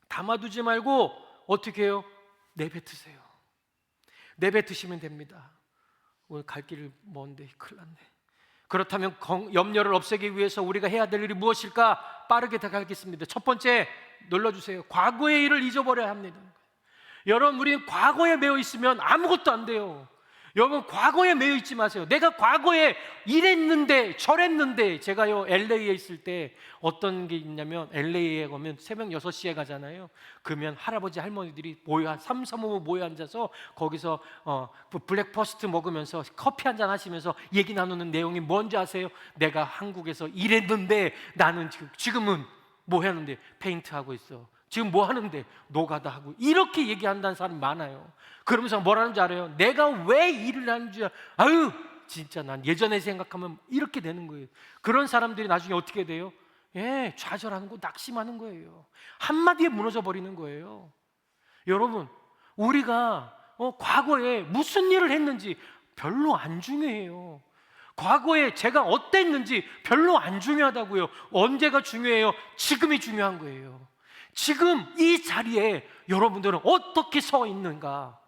담아두지 말고 어떻게 해요? 내뱉으세요. 내뱉으시면 됩니다. 오늘 갈 길을 먼데 큰일 났네. 그렇다면 염려를 없애기 위해서 우리가 해야 될 일이 무엇일까? 빠르게 다가가겠습니다. 첫 번째 눌러주세요. 과거의 일을 잊어버려야 합니다. 여러분, 우리는 과거에 매여 있으면 아무것도 안 돼요. 여러분, 과거에 매여 있지 마세요. 내가 과거에 이랬는데 저랬는데, 제가요 LA에 있을 때 어떤 게 있냐면, LA에 가면 새벽 6시에 가잖아요. 그러면 할아버지 할머니들이 모여 3, 4, 5 모여 앉아서 거기서 블랙퍼스트 먹으면서 커피 한잔 하시면서 얘기 나누는 내용이 뭔지 아세요? 내가 한국에서 이랬는데 나는 지금은 뭐 하는데? 페인트하고 있어. 지금 뭐 하는데? 노가다 하고. 이렇게 얘기한다는 사람이 많아요. 그러면서 뭐라는 줄 알아요? 내가 왜 일을 하는지, 아유 진짜 난 예전에 생각하면 이렇게 되는 거예요. 그런 사람들이 나중에 어떻게 돼요? 예, 좌절하는 거, 낙심하는 거예요. 한마디에 무너져 버리는 거예요. 여러분, 우리가 과거에 무슨 일을 했는지 별로 안 중요해요. 과거에 제가 어땠는지 별로 안 중요하다고요. 언제가 중요해요? 지금이 중요한 거예요. 지금 이 자리에 여러분들은 어떻게 서 있는가?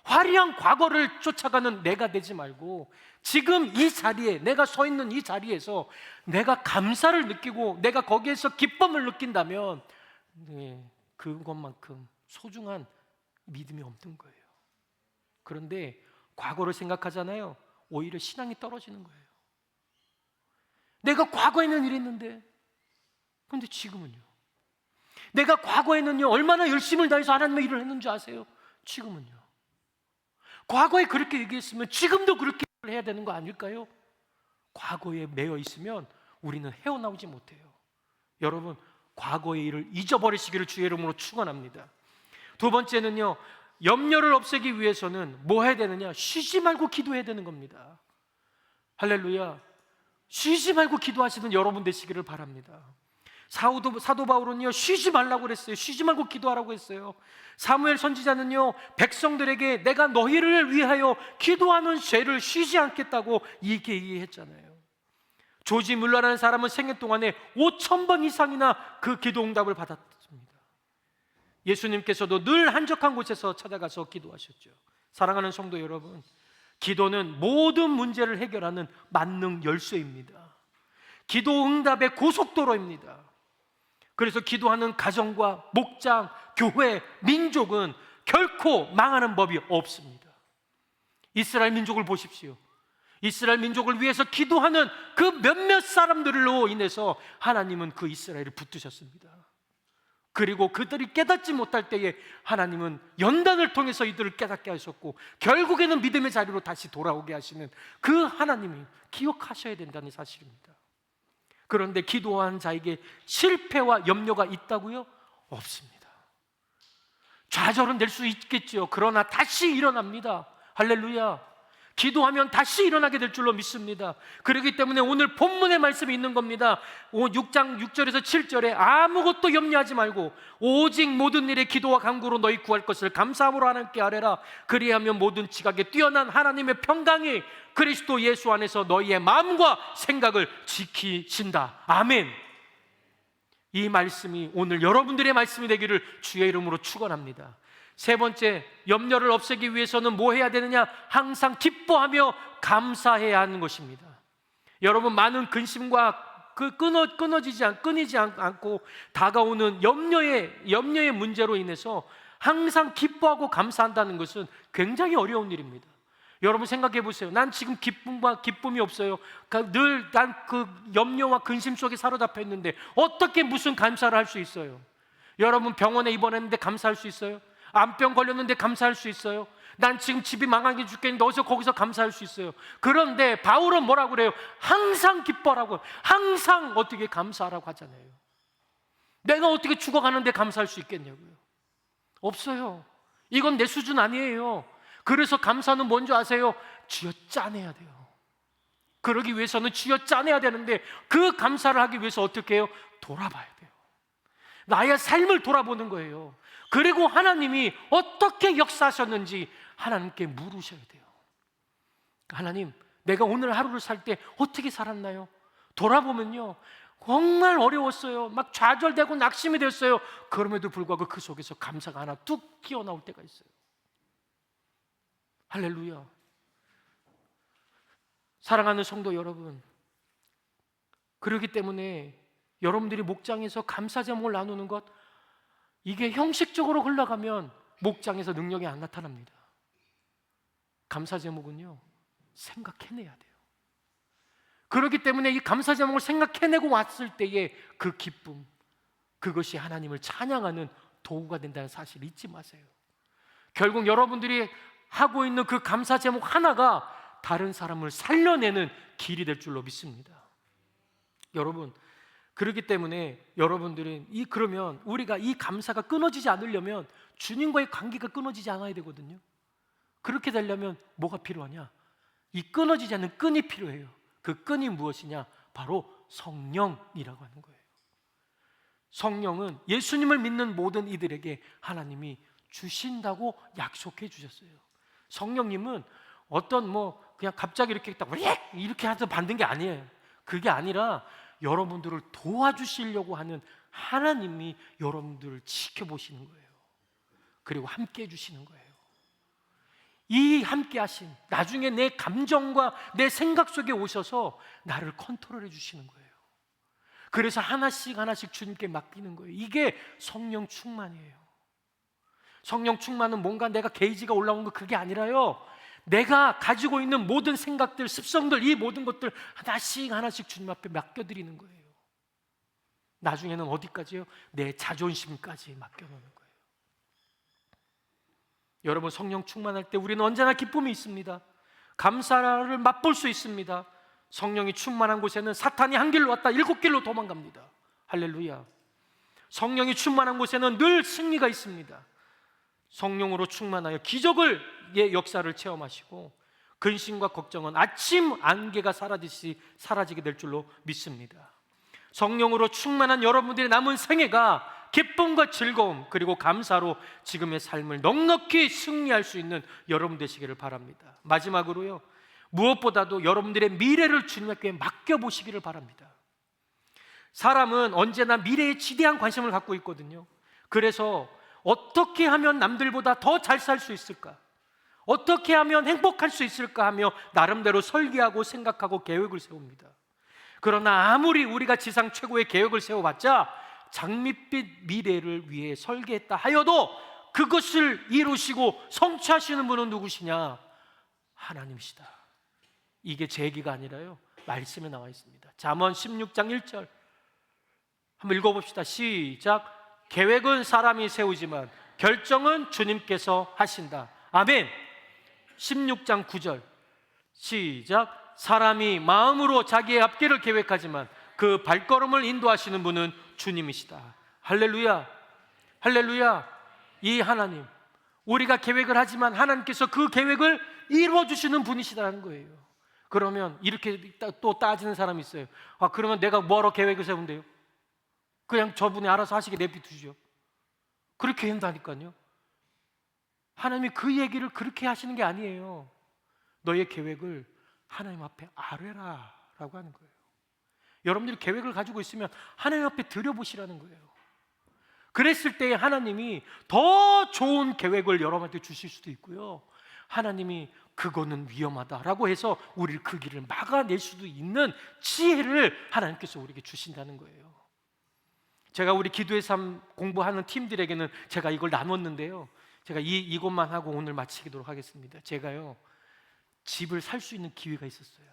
화려한 과거를 쫓아가는 내가 되지 말고, 지금 이 자리에, 내가 서 있는 이 자리에서 내가 감사를 느끼고 내가 거기에서 기쁨을 느낀다면, 그것만큼 소중한 믿음이 없는 거예요. 그런데 과거를 생각하잖아요. 오히려 신앙이 떨어지는 거예요. 내가 과거에는 이랬는데, 그런데 지금은요? 내가 과거에는요 얼마나 열심을 다해서 하나님의 일을 했는지 아세요? 지금은요? 과거에 그렇게 얘기했으면 지금도 그렇게 해야 되는 거 아닐까요? 과거에 매여 있으면 우리는 헤어나오지 못해요. 여러분, 과거의 일을 잊어버리시기를 주의 이름으로 축원합니다. 두 번째는요, 염려를 없애기 위해서는 뭐 해야 되느냐? 쉬지 말고 기도해야 되는 겁니다. 할렐루야. 쉬지 말고 기도하시는 여러분 되시기를 바랍니다. 사도 바울은요, 쉬지 말라고 그랬어요. 쉬지 말고 기도하라고 했어요. 사무엘 선지자는요, 백성들에게 내가 너희를 위하여 기도하는 죄를 쉬지 않겠다고 얘기했잖아요. 조지 뮬러라는 사람은 생애 동안에 5,000번 이상이나 그 기도 응답을 받았습니다. 예수님께서도 늘 한적한 곳에서 찾아가서 기도하셨죠. 사랑하는 성도 여러분, 기도는 모든 문제를 해결하는 만능 열쇠입니다. 기도 응답의 고속도로입니다. 그래서 기도하는 가정과 목장, 교회, 민족은 결코 망하는 법이 없습니다. 이스라엘 민족을 보십시오. 이스라엘 민족을 위해서 기도하는 그 몇몇 사람들로 인해서 하나님은 그 이스라엘을 붙드셨습니다. 그리고 그들이 깨닫지 못할 때에 하나님은 연단을 통해서 이들을 깨닫게 하셨고, 결국에는 믿음의 자리로 다시 돌아오게 하시는 그 하나님이 기억하셔야 된다는 사실입니다. 그런데 기도한 자에게 실패와 염려가 있다고요? 없습니다. 좌절은 될 수 있겠죠. 그러나 다시 일어납니다. 할렐루야. 기도하면 다시 일어나게 될 줄로 믿습니다. 그렇기 때문에 오늘 본문의 말씀이 있는 겁니다. 6장 6절에서 7절에 아무것도 염려하지 말고 오직 모든 일에 기도와 간구로 너희 구할 것을 감사함으로 하나님께 아뢰라. 그리하면 모든 지각에 뛰어난 하나님의 평강이 그리스도 예수 안에서 너희의 마음과 생각을 지키신다. 아멘. 이 말씀이 오늘 여러분들의 말씀이 되기를 주의 이름으로 축원합니다. 세 번째, 염려를 없애기 위해서는 뭐 해야 되느냐? 항상 기뻐하며 감사해야 하는 것입니다. 여러분, 많은 근심과 끊이지 않고 다가오는 염려의 문제로 인해서 항상 기뻐하고 감사한다는 것은 굉장히 어려운 일입니다. 여러분 생각해 보세요. 난 지금 기쁨이 없어요. 늘 난 그 염려와 근심 속에 사로잡혀 있는데 어떻게 무슨 감사를 할 수 있어요? 여러분 병원에 입원했는데 감사할 수 있어요? 암병 걸렸는데 감사할 수 있어요? 난 지금 집이 망하게 죽겠는데 어디서 거기서 감사할 수 있어요? 그런데 바울은 뭐라고 그래요? 항상 기뻐라고, 항상 어떻게 감사하라고 하잖아요. 내가 어떻게 죽어가는데 감사할 수 있겠냐고요? 없어요. 이건 내 수준 아니에요. 그래서 감사는 뭔지 아세요? 쥐어 짜내야 돼요. 그러기 위해서는 쥐어 짜내야 되는데 그 감사를 하기 위해서 어떻게 해요? 돌아봐야 돼요. 나의 삶을 돌아보는 거예요. 그리고 하나님이 어떻게 역사하셨는지 하나님께 물으셔야 돼요. 하나님, 내가 오늘 하루를 살 때 어떻게 살았나요? 돌아보면요, 정말 어려웠어요. 막 좌절되고 낙심이 됐어요. 그럼에도 불구하고 그 속에서 감사가 하나 뚝 튀어나올 때가 있어요. 할렐루야. 사랑하는 성도 여러분, 그렇기 때문에 여러분들이 목장에서 감사 제목을 나누는 것, 이게 형식적으로 흘러가면 목장에서 능력이 안 나타납니다. 감사 제목은요, 생각해내야 돼요. 그렇기 때문에 이 감사 제목을 생각해내고 왔을 때의 그 기쁨, 그것이 하나님을 찬양하는 도구가 된다는 사실을 잊지 마세요. 결국 여러분들이 하고 있는 그 감사 제목 하나가 다른 사람을 살려내는 길이 될 줄로 믿습니다. 여러분, 그렇기 때문에 여러분들은 그러면 우리가 이 감사가 끊어지지 않으려면 주님과의 관계가 끊어지지 않아야 되거든요. 그렇게 되려면 뭐가 필요하냐? 이 끊어지지 않는 끈이 필요해요. 그 끈이 무엇이냐? 바로 성령이라고 하는 거예요. 성령은 예수님을 믿는 모든 이들에게 하나님이 주신다고 약속해 주셨어요. 성령님은 어떤 그냥 갑자기 이렇게 딱 이렇게 해서 받는 게 아니에요. 그게 아니라 여러분들을 도와주시려고 하는 하나님이 여러분들을 지켜보시는 거예요. 그리고 함께 해주시는 거예요. 이 함께 하신, 나중에 내 감정과 내 생각 속에 오셔서 나를 컨트롤해 주시는 거예요. 그래서 하나씩 하나씩 주님께 맡기는 거예요. 이게 성령 충만이에요. 성령 충만은 뭔가 내가 게이지가 올라온 거 그게 아니라요, 내가 가지고 있는 모든 생각들, 습성들, 이 모든 것들 하나씩 하나씩 주님 앞에 맡겨드리는 거예요. 나중에는 어디까지요? 내 자존심까지 맡겨놓는 거예요. 여러분, 성령 충만할 때 우리는 언제나 기쁨이 있습니다. 감사를 맛볼 수 있습니다. 성령이 충만한 곳에는 사탄이 한 길로 왔다 7길로 도망갑니다. 할렐루야. 성령이 충만한 곳에는 늘 승리가 있습니다. 성령으로 충만하여 기적의 역사를 체험하시고 근심과 걱정은 아침 안개가 사라지게 될 줄로 믿습니다. 성령으로 충만한 여러분들의 남은 생애가 기쁨과 즐거움 그리고 감사로 지금의 삶을 넉넉히 승리할 수 있는 여러분 되시기를 바랍니다. 마지막으로요, 무엇보다도 여러분들의 미래를 주님께 맡겨보시기를 바랍니다. 사람은 언제나 미래에 지대한 관심을 갖고 있거든요. 그래서 어떻게 하면 남들보다 더 잘 살 수 있을까? 어떻게 하면 행복할 수 있을까 하며 나름대로 설계하고 생각하고 계획을 세웁니다. 그러나 아무리 우리가 지상 최고의 계획을 세워봤자 장밋빛 미래를 위해 설계했다 하여도 그것을 이루시고 성취하시는 분은 누구시냐? 하나님이시다. 이게 제 얘기가 아니라요, 말씀에 나와 있습니다. 잠언 16장 1절 한번 읽어봅시다. 시작. 계획은 사람이 세우지만 결정은 주님께서 하신다. 아멘. 16장 9절 시작. 사람이 마음으로 자기의 앞길을 계획하지만 그 발걸음을 인도하시는 분은 주님이시다. 할렐루야, 할렐루야. 이 하나님, 우리가 계획을 하지만 하나님께서 그 계획을 이루어주시는 분이시다는 거예요. 그러면 이렇게 또 따지는 사람이 있어요. 그러면 내가 뭐하러 계획을 세운대요? 그냥 저분이 알아서 하시게 내비두죠. 그렇게 한다니까요. 하나님이 그 얘기를 그렇게 하시는 게 아니에요. 너의 계획을 하나님 앞에 아뢰라 라고 하는 거예요. 여러분들이 계획을 가지고 있으면 하나님 앞에 드려보시라는 거예요. 그랬을 때 하나님이 더 좋은 계획을 여러분한테 주실 수도 있고요, 하나님이 그거는 위험하다라고 해서 우리를 그 길을 막아낼 수도 있는 지혜를 하나님께서 우리에게 주신다는 거예요. 제가 우리 기도의 삶 공부하는 팀들에게는 제가 이걸 나눴는데요, 제가 이것만 하고 오늘 마치도록 하겠습니다. 제가요, 집을 살 수 있는 기회가 있었어요.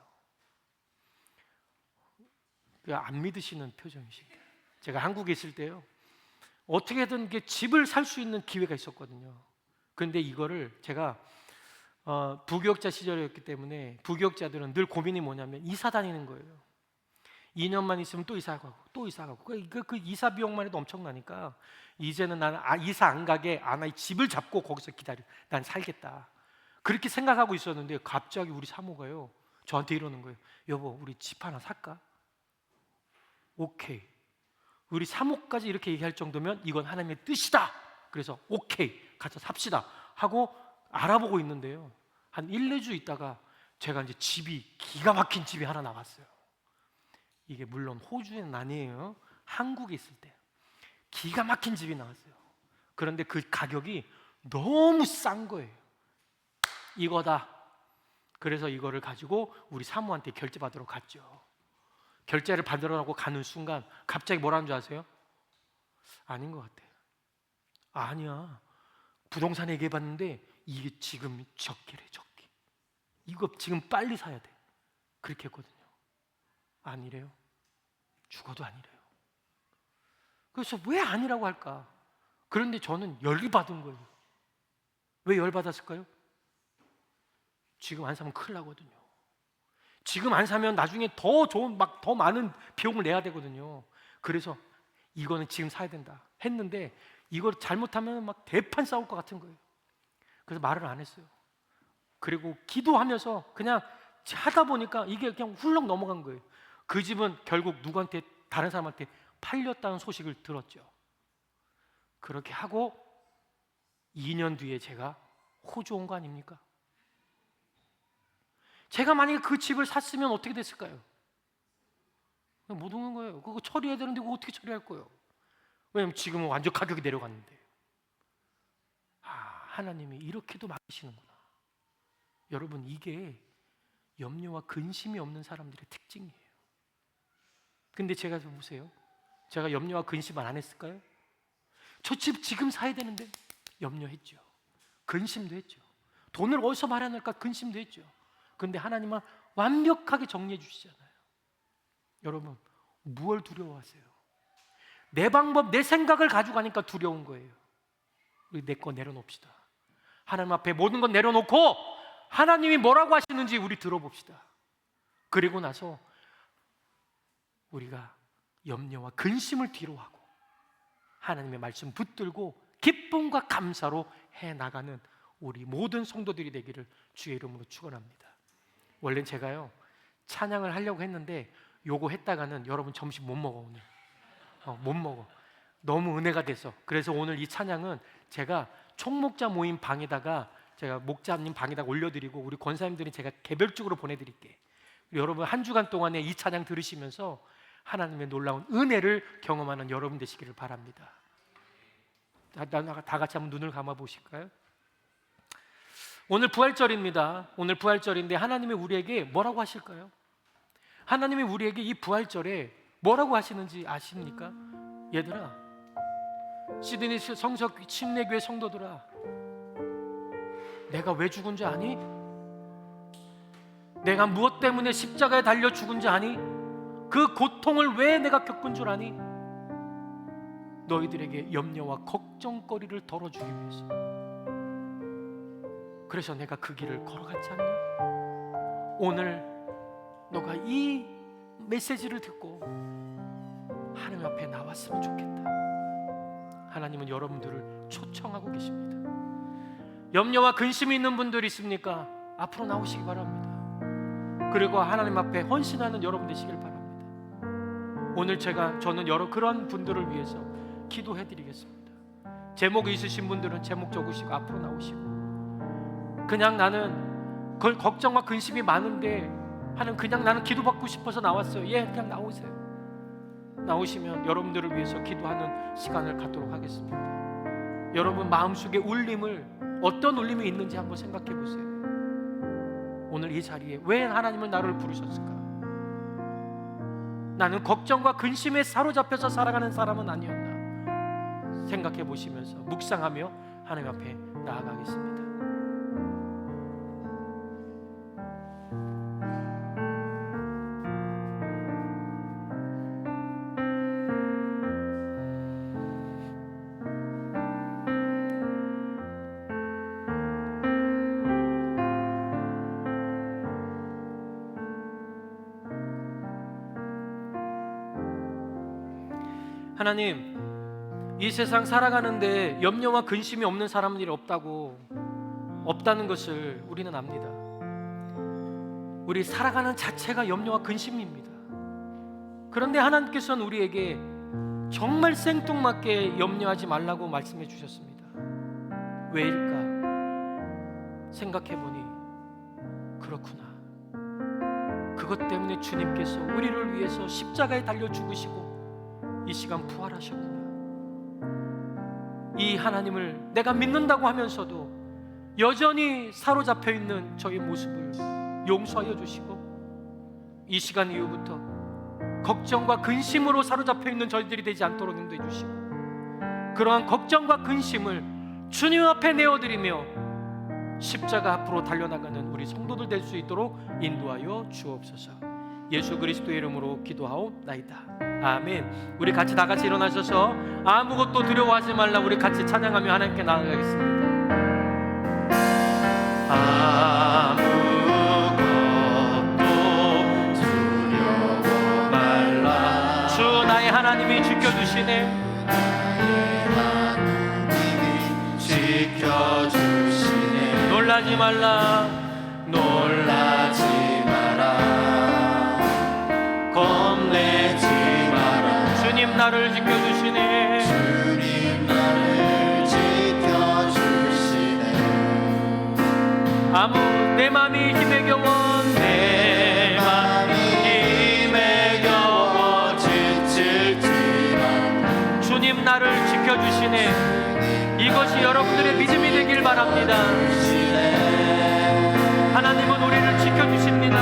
안 믿으시는 표정이십니다. 제가 한국에 있을 때요, 어떻게든 집을 살 수 있는 기회가 있었거든요. 그런데 이거를 제가 부교육자 시절이었기 때문에, 부교육자들은 늘 고민이 뭐냐면 이사 다니는 거예요. 2년만 있으면 또 이사 가고 또 이사 가고, 그 이사 비용만 해도 엄청나니까 이제는 나는 이사 안 가게 집을 잡고 거기서 기다려, 난 살겠다, 그렇게 생각하고 있었는데 갑자기 우리 사모가요 저한테 이러는 거예요. 여보, 우리 집 하나 살까? 오케이. 우리 사모까지 이렇게 얘기할 정도면 이건 하나님의 뜻이다. 그래서 오케이, 가서 삽시다 하고 알아보고 있는데요, 한 1, 2주 있다가 제가 이제 기가 막힌 집이 하나 나왔어요. 이게 물론 호주에는 아니에요. 한국에 있을 때 기가 막힌 집이 나왔어요. 그런데 그 가격이 너무 싼 거예요. 이거다. 그래서 이거를 가지고 우리 사모한테 결제받으러 갔죠. 결제를 받으러 가는 순간 갑자기 뭐라는 줄 아세요? 아닌 것 같아. 아니야, 부동산 얘기해봤는데 이게 지금 적기래, 적기. 이거 지금 빨리 사야 돼. 그렇게 했거든요. 아니래요. 죽어도 아니래요. 그래서 왜 아니라고 할까? 그런데 저는 열이 받은 거예요. 왜 열 받았을까요? 지금 안 사면 큰일 나거든요. 지금 안 사면 나중에 더 좋은, 더 많은 비용을 내야 되거든요. 그래서 이거는 지금 사야 된다 했는데 이걸 잘못하면 대판 싸울 것 같은 거예요. 그래서 말을 안 했어요. 그리고 기도하면서 그냥 하다 보니까 이게 그냥 훌렁 넘어간 거예요. 그 집은 결국 누구한테, 다른 사람한테 팔렸다는 소식을 들었죠. 그렇게 하고 2년 뒤에 제가 호주 온 거 아닙니까? 제가 만약에 그 집을 샀으면 어떻게 됐을까요? 못 오는 거예요. 그거 처리해야 되는데 그거 어떻게 처리할 거예요? 왜냐면 지금은 완전 가격이 내려갔는데. 하나님이 이렇게도 막으시는구나. 여러분, 이게 염려와 근심이 없는 사람들의 특징이에요. 근데 제가 좀 보세요. 제가 염려와 근심을 안 했을까요? 저 집 지금 사야 되는데 염려했죠. 근심도 했죠. 돈을 어디서 마련할까 근심도 했죠. 그런데 하나님은 완벽하게 정리해 주시잖아요. 여러분, 무엇을 두려워하세요? 내 방법, 내 생각을 가지고 가니까 두려운 거예요. 우리 내 거 내려놓읍시다. 하나님 앞에 모든 건 내려놓고 하나님이 뭐라고 하시는지 우리 들어봅시다. 그리고 나서 우리가 염려와 근심을 뒤로하고 하나님의 말씀 붙들고 기쁨과 감사로 해나가는 우리 모든 성도들이 되기를 주의 이름으로 축원합니다. 원래 제가요 찬양을 하려고 했는데 요거 했다가는 여러분 점심 못 먹어 오늘. 못 먹어. 너무 은혜가 돼서. 그래서 오늘 이 찬양은 제가 총목자 모임 방에다가 제가 목자님 방에다가 올려드리고 우리 권사님들이 제가 개별적으로 보내드릴게. 여러분 한 주간 동안에 이 찬양 들으시면서 하나님의 놀라운 은혜를 경험하는 여러분 되시기를 바랍니다. 다 같이 한번 눈을 감아 보실까요? 오늘 부활절입니다. 오늘 부활절인데 하나님이 우리에게 뭐라고 하실까요? 하나님이 우리에게 이 부활절에 뭐라고 하시는지 아십니까? 얘들아, 시드니 성석 침례교회 성도들아, 내가 왜 죽은 줄 아니? 내가 무엇 때문에 십자가에 달려 죽은 줄 아니? 그 고통을 왜 내가 겪은 줄 아니? 너희들에게 염려와 걱정거리를 덜어주기 위해서. 그래서 내가 그 길을 걸어갔지 않냐? 오늘 너가 이 메시지를 듣고 하나님 앞에 나왔으면 좋겠다. 하나님은 여러분들을 초청하고 계십니다. 염려와 근심이 있는 분들 있습니까? 앞으로 나오시기 바랍니다. 그리고 하나님 앞에 헌신하는 여러분 되시길 바랍니다. 오늘 저는 그런 분들을 위해서 기도해드리겠습니다. 제목 있으신 분들은 제목 적으시고 앞으로 나오시고, 그냥 나는 걱정과 근심이 많은데 그냥 나는 기도받고 싶어서 나왔어요. 예, 그냥 나오세요. 나오시면 여러분들을 위해서 기도하는 시간을 갖도록 하겠습니다. 여러분 마음속에 울림을, 어떤 울림이 있는지 한번 생각해 보세요. 오늘 이 자리에 왜 하나님은 나를 부르셨을까? 나는 걱정과 근심에 사로잡혀서 살아가는 사람은 아니었나? 생각해 보시면서 묵상하며 하나님 앞에 나아가겠습니다. 하나님, 이 세상 살아가는데 염려와 근심이 없는 사람들이 없다는 것을 우리는 압니다. 우리 살아가는 자체가 염려와 근심입니다. 그런데 하나님께서는 우리에게 정말 생뚱맞게 염려하지 말라고 말씀해 주셨습니다. 왜일까? 생각해 보니 그렇구나. 그것 때문에 주님께서 우리를 위해서 십자가에 달려 죽으시고 이 시간 부활하셨구나. 이 하나님을 내가 믿는다고 하면서도 여전히 사로잡혀 있는 저의 모습을 용서하여 주시고, 이 시간 이후부터 걱정과 근심으로 사로잡혀 있는 저희들이 되지 않도록 인도해 주시고, 그러한 걱정과 근심을 주님 앞에 내어드리며 십자가 앞으로 달려나가는 우리 성도들 될 수 있도록 인도하여 주옵소서. 예수 그리스도의 이름으로 기도하옵나이다. 아멘. 우리 같이 다 같이 일어나셔서 아무것도 두려워하지 말라. 우리 같이 찬양하며 하나님께 나아가겠습니다. 아무것도 두려워 말라. 주 나의 하나님이 지켜주시네. 지켜주시네. 놀라지 말라. 놀라지 마라. 겁내지 마라. 주님 나를 지켜주시네. 주님 나를 지켜주시네. 내 맘이 힘에 겨워, 내 맘이 힘에 겨워 지칠지만 주님 나를 지켜주시네. 이것이 여러분들의 믿음이 되길 바랍니다. 하나님은 우리를 지켜주십니다.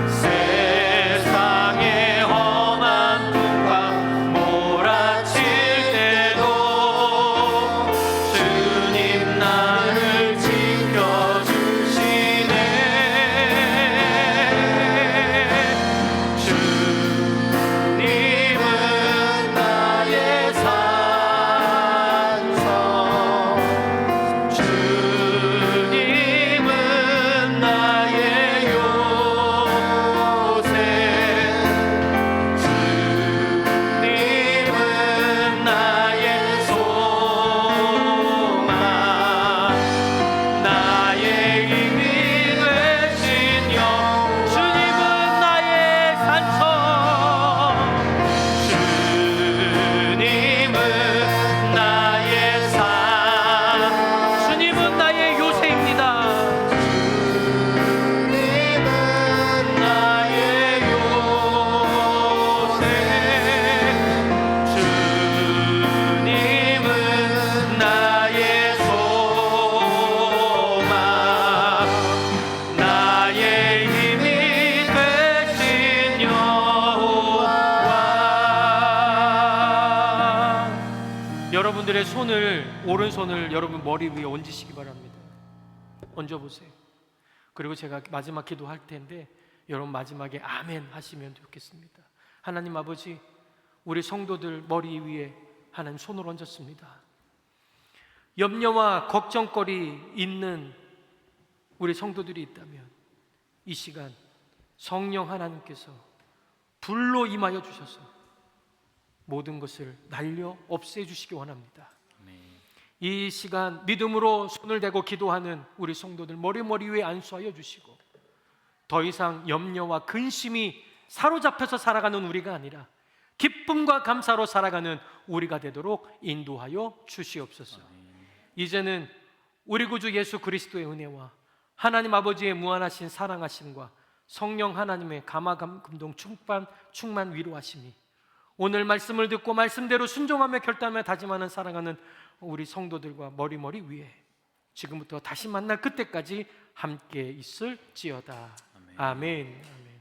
세상의 험한 풍파 몰아칠 때도 주님 나를 지켜주시네. 주님은 나의 산성, 주님은 나의 여러분들의 손을, 오른손을 여러분 머리 위에 얹으시기 바랍니다. 얹어보세요. 그리고 제가 마지막 기도할 텐데 여러분 마지막에 아멘 하시면 좋겠습니다. 하나님 아버지, 우리 성도들 머리 위에 하나님 손을 얹었습니다. 염려와 걱정거리 있는 우리 성도들이 있다면 이 시간 성령 하나님께서 불로 임하여 주셔서 모든 것을 날려 없애주시기 원합니다. 이 시간 믿음으로 손을 대고 기도하는 우리 성도들 머리 위에 안수하여 주시고, 더 이상 염려와 근심이 사로잡혀서 살아가는 우리가 아니라 기쁨과 감사로 살아가는 우리가 되도록 인도하여 주시옵소서. 이제는 우리 구주 예수 그리스도의 은혜와 하나님 아버지의 무한하신 사랑하심과 성령 하나님의 감화감동 충만 위로하심이 오늘 말씀을 듣고 말씀대로 순종하며 결단하며 다짐하는 살아가는 우리 성도들과 머리 위에 지금부터 다시 만날 그때까지 함께 있을지어다. 아멘. 아멘.